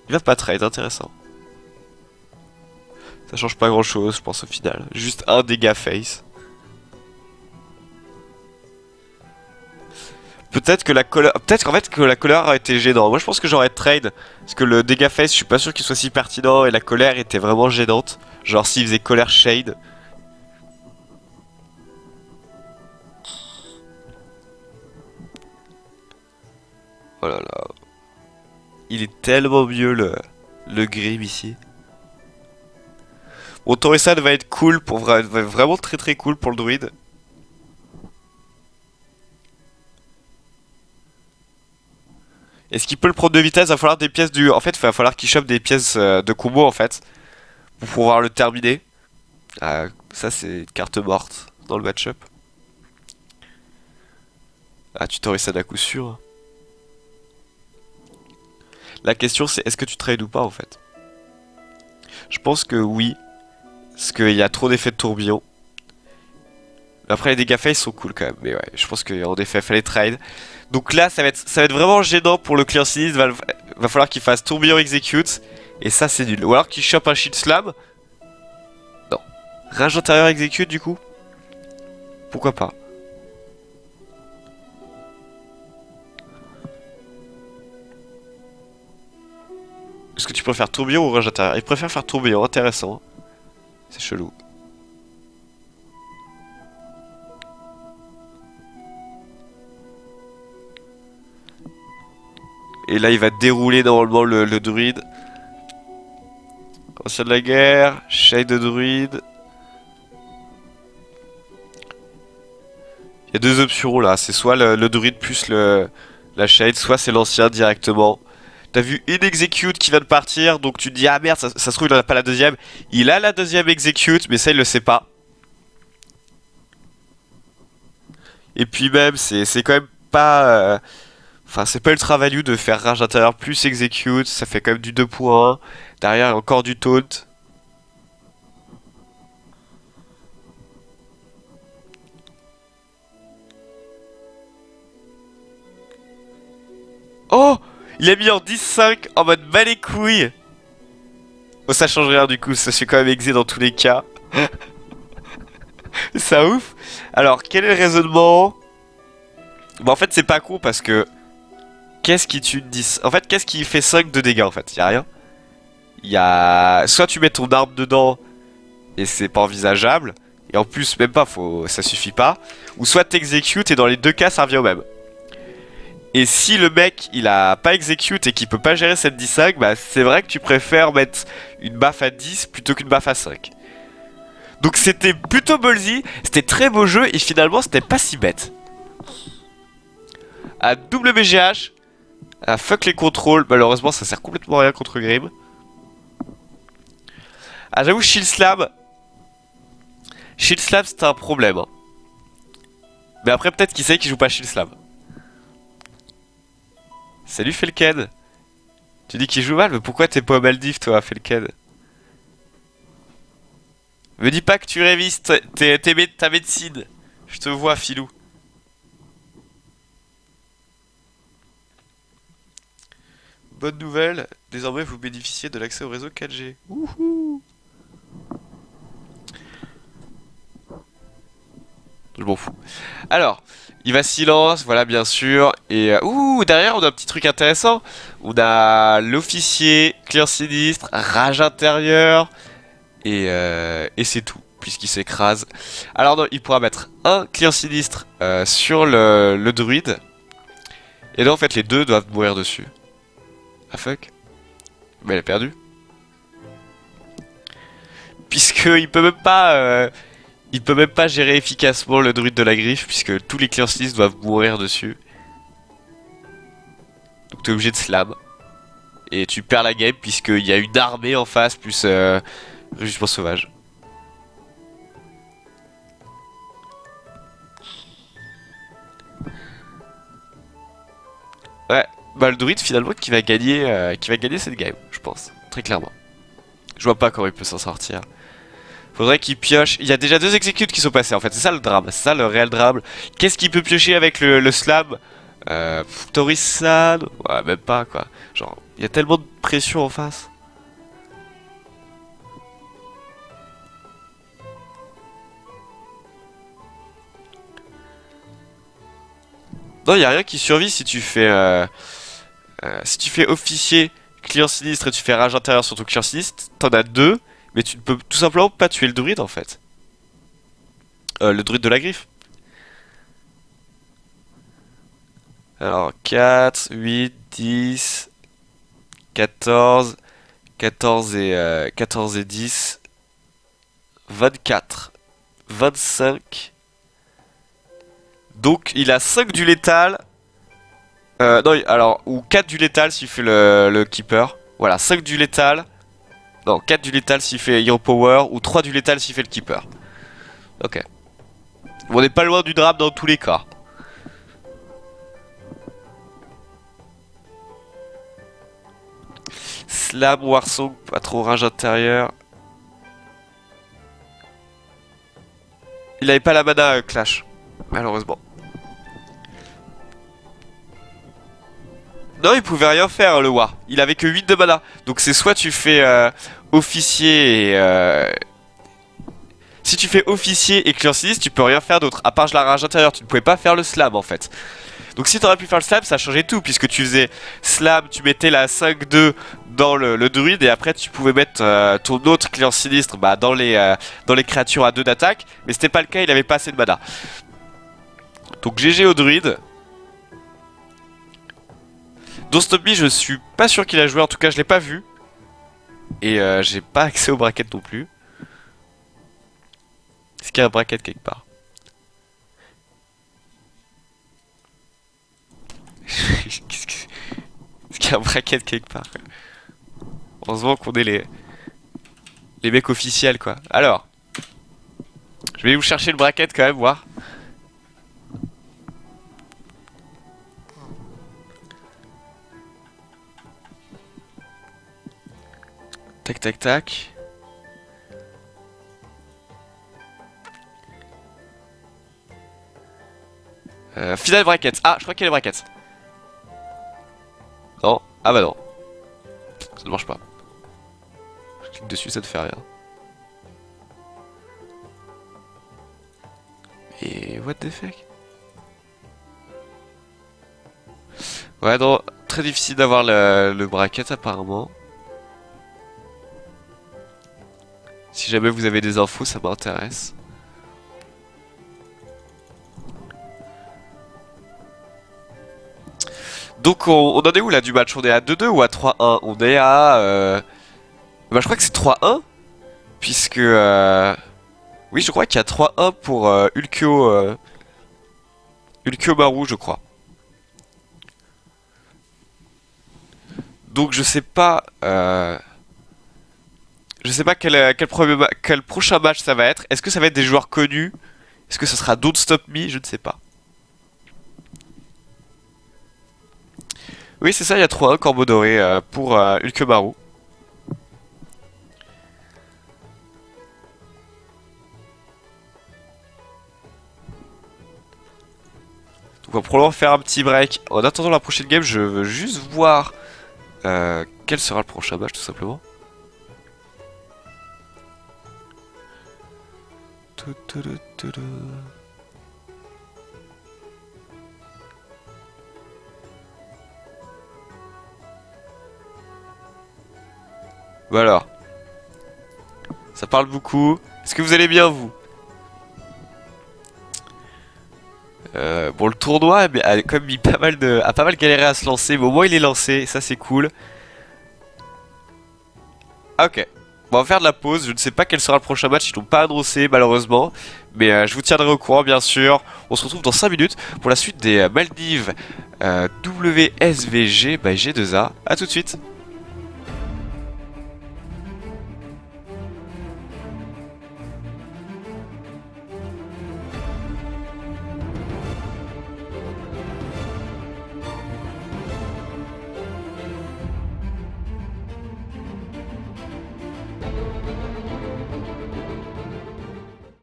Il va pas trade, intéressant. Ça change pas grand chose, je pense, au final. Juste un dégât face. Peut-être que la couleur. Peut-être qu'en fait que la colère a été gênante. Moi je pense que j'aurais trade. Parce que le dégât face, je suis pas sûr qu'il soit si pertinent. Et la colère était vraiment gênante. Genre s'il faisait colère shade. Oh là là. Il est tellement mieux le grim ici. Bon, Torresad va être cool pour va être vraiment très très cool pour le druide. Est-ce qu'il peut le prendre de vitesse? Va falloir des pièces du. En fait, il va falloir qu'il chope des pièces de combo en fait. Pour pouvoir le terminer. Ça c'est une carte morte dans le match-up. Ah, tu Torresad à coup sûr. La question c'est est-ce que tu trades ou pas en fait? Je pense que oui. Parce qu'il y a trop d'effets de tourbillon. Après les dégâts face sont cool quand même. Mais ouais, je pense qu'en effet, fallait trade. Donc là, ça va être vraiment gênant pour le clear sinistre. Va falloir qu'il fasse tourbillon execute. Et ça, c'est nul. Ou alors qu'il chope un shield slam. Non. Rage intérieur execute du coup. Pourquoi pas? Est-ce que tu préfères tourbillon ou rage intérieur? Il préfère faire tourbillon, intéressant. C'est chelou. Et là, il va dérouler normalement le druide. Ancien de la guerre, shade de druide. Il y a deux options là, c'est soit le druide plus la shade, soit c'est l'ancien directement. T'as vu une execute qui vient de partir, donc tu te dis ah merde, ça se trouve il en a pas la deuxième. Il a la deuxième execute, mais ça il le sait pas. Et puis même, c'est quand même pas... Enfin, c'est pas ultra value de faire rage intérieur plus execute, ça fait quand même du 2.1. Derrière, encore du taunt. Oh! Il a mis en 10-5 en mode bas les couilles. Oh, ça change rien du coup, ça se fait quand même exé dans tous les cas. Ça ouf. Alors, quel est le raisonnement? Bah, en fait, c'est pas con parce que. Qu'est-ce qui tue 10? En fait, qu'est-ce qui fait 5 de dégâts en fait? Y'a rien. Y a. Soit tu mets ton arme dedans et c'est pas envisageable. Et en plus, même pas, ça suffit pas. Ou soit t'exécutes et dans les deux cas, ça revient au même. Et si le mec il a pas execute et qu'il peut pas gérer cette 10-5, bah c'est vrai que tu préfères mettre une baffe à 10 plutôt qu'une baffe à 5. Donc c'était plutôt ballsy, c'était très beau jeu et finalement c'était pas si bête. À WGH, à fuck les contrôles, malheureusement ça sert complètement à rien contre Grim. Ah j'avoue Shield Slam c'était un problème. Hein. Mais après peut-être qu'il sait qu'il joue pas Shield Slam. Salut Felken. Tu dis qu'il joue mal, mais pourquoi t'es pas au Maldives toi Felken? Me dis pas que tu révises ta médecine. Je te vois filou. Bonne nouvelle, désormais vous bénéficiez de l'accès au réseau 4G. Wouhou. Je m'en fous. Alors, il va silence, voilà bien sûr. Et ouh, derrière on a un petit truc intéressant. On a l'officier, clear sinistre, rage intérieure. Et c'est tout, puisqu'il s'écrase. Alors non, il pourra mettre un clear sinistre sur le druide. Et là en fait les deux doivent mourir dessus. Ah fuck. Mais elle a perdu. Puisqu'il peut même pas... il peut même pas gérer efficacement le druide de la griffe, puisque tous les clear sinistres doivent mourir dessus. Donc t'es obligé de slam. Et tu perds la game, puisqu'il y a une armée en face, plus rugissement sauvage. Ouais, bah, le druide finalement qui va gagner cette game, je pense, très clairement. Je vois pas comment il peut s'en sortir. Faudrait qu'il pioche. Il y a déjà 2 exécutes qui sont passés en fait, c'est ça le drame, c'est ça le réel drame. Qu'est-ce qu'il peut piocher avec le slam Torisan. Ouais, même pas quoi. Genre, il y a tellement de pression en face. Non, il y a rien qui survit si tu fais officier, client sinistre et tu fais rage intérieure sur ton client sinistre, t'en as 2, mais tu ne peux tout simplement pas tuer le druide en fait. Le druide de la griffe. Alors 4, 8, 10, 14, 14 et 10, 24, 25. Donc il a 5 du létal. Non, alors, ou 4 du létal s'il fait le keeper. Voilà, 5 du létal. Non, 4 du létal s'il fait Hero Power, ou 3 du létal s'il fait le keeper. Ok. Bon, on n'est pas loin du drame dans tous les cas. Slam, Warsong, pas trop rage intérieur. Il avait pas la mana Clash, malheureusement. Non, il pouvait rien faire le War. Il avait que 8 de mana. Donc c'est soit tu fais officier et... Si tu fais officier et client sinistre, tu peux rien faire d'autre. À part la rage intérieure, tu ne pouvais pas faire le slam en fait. Donc si t'aurais pu faire le slam, ça changeait tout. Puisque tu faisais slam, tu mettais la 5-2 dans le druide. Et après tu pouvais mettre ton autre client sinistre dans les créatures à 2 d'attaque. Mais c'était pas le cas, il avait pas assez de mana. Donc GG au druide. Don't Stop Me, je suis pas sûr qu'il a joué, en tout cas je l'ai pas vu. Et j'ai pas accès au bracket non plus. Est-ce qu'il y a un bracket quelque part? Est-ce qu'il y a un bracket quelque part? Heureusement qu'on est les mecs officiels quoi. Alors, je vais vous chercher le bracket quand même, voir. Tac tac tac. Final bracket. Ah, je crois qu'il y a les brackets. Non. Ah bah non. Ça ne marche pas. Je clique dessus, ça ne fait rien. Et what the fuck? Ouais, non. Très difficile d'avoir le bracket apparemment. Si jamais vous avez des infos, ça m'intéresse. Donc on en est où là du match? On est à 2-2 ou à 3-1? On est à... Bah je crois que c'est 3-1. Puisque... Oui je crois qu'il y a 3-1 pour Ulkyo... Ulkyo Maru je crois. Donc je sais pas... Je sais pas quel prochain match ça va être. Est-ce que ça va être des joueurs connus? Est-ce que ça sera Don't Stop Me? Je ne sais pas. Oui, c'est ça, il y a 3-1 corbeau doré pour Ulkemaru. Donc on va probablement faire un petit break. En attendant la prochaine game, je veux juste voir quel sera le prochain match tout simplement. Bah alors, ça parle beaucoup. Est-ce que vous allez bien vous? Bon le tournoi a quand même mis a pas mal galéré à se lancer, mais au moins il est lancé, et ça c'est cool. Ah, ok. Bon, on va faire de la pause, je ne sais pas quel sera le prochain match, ils n'ont pas annoncé malheureusement. Mais je vous tiendrai au courant bien sûr. On se retrouve dans 5 minutes pour la suite des Maldives WSVG by G2A. A tout de suite.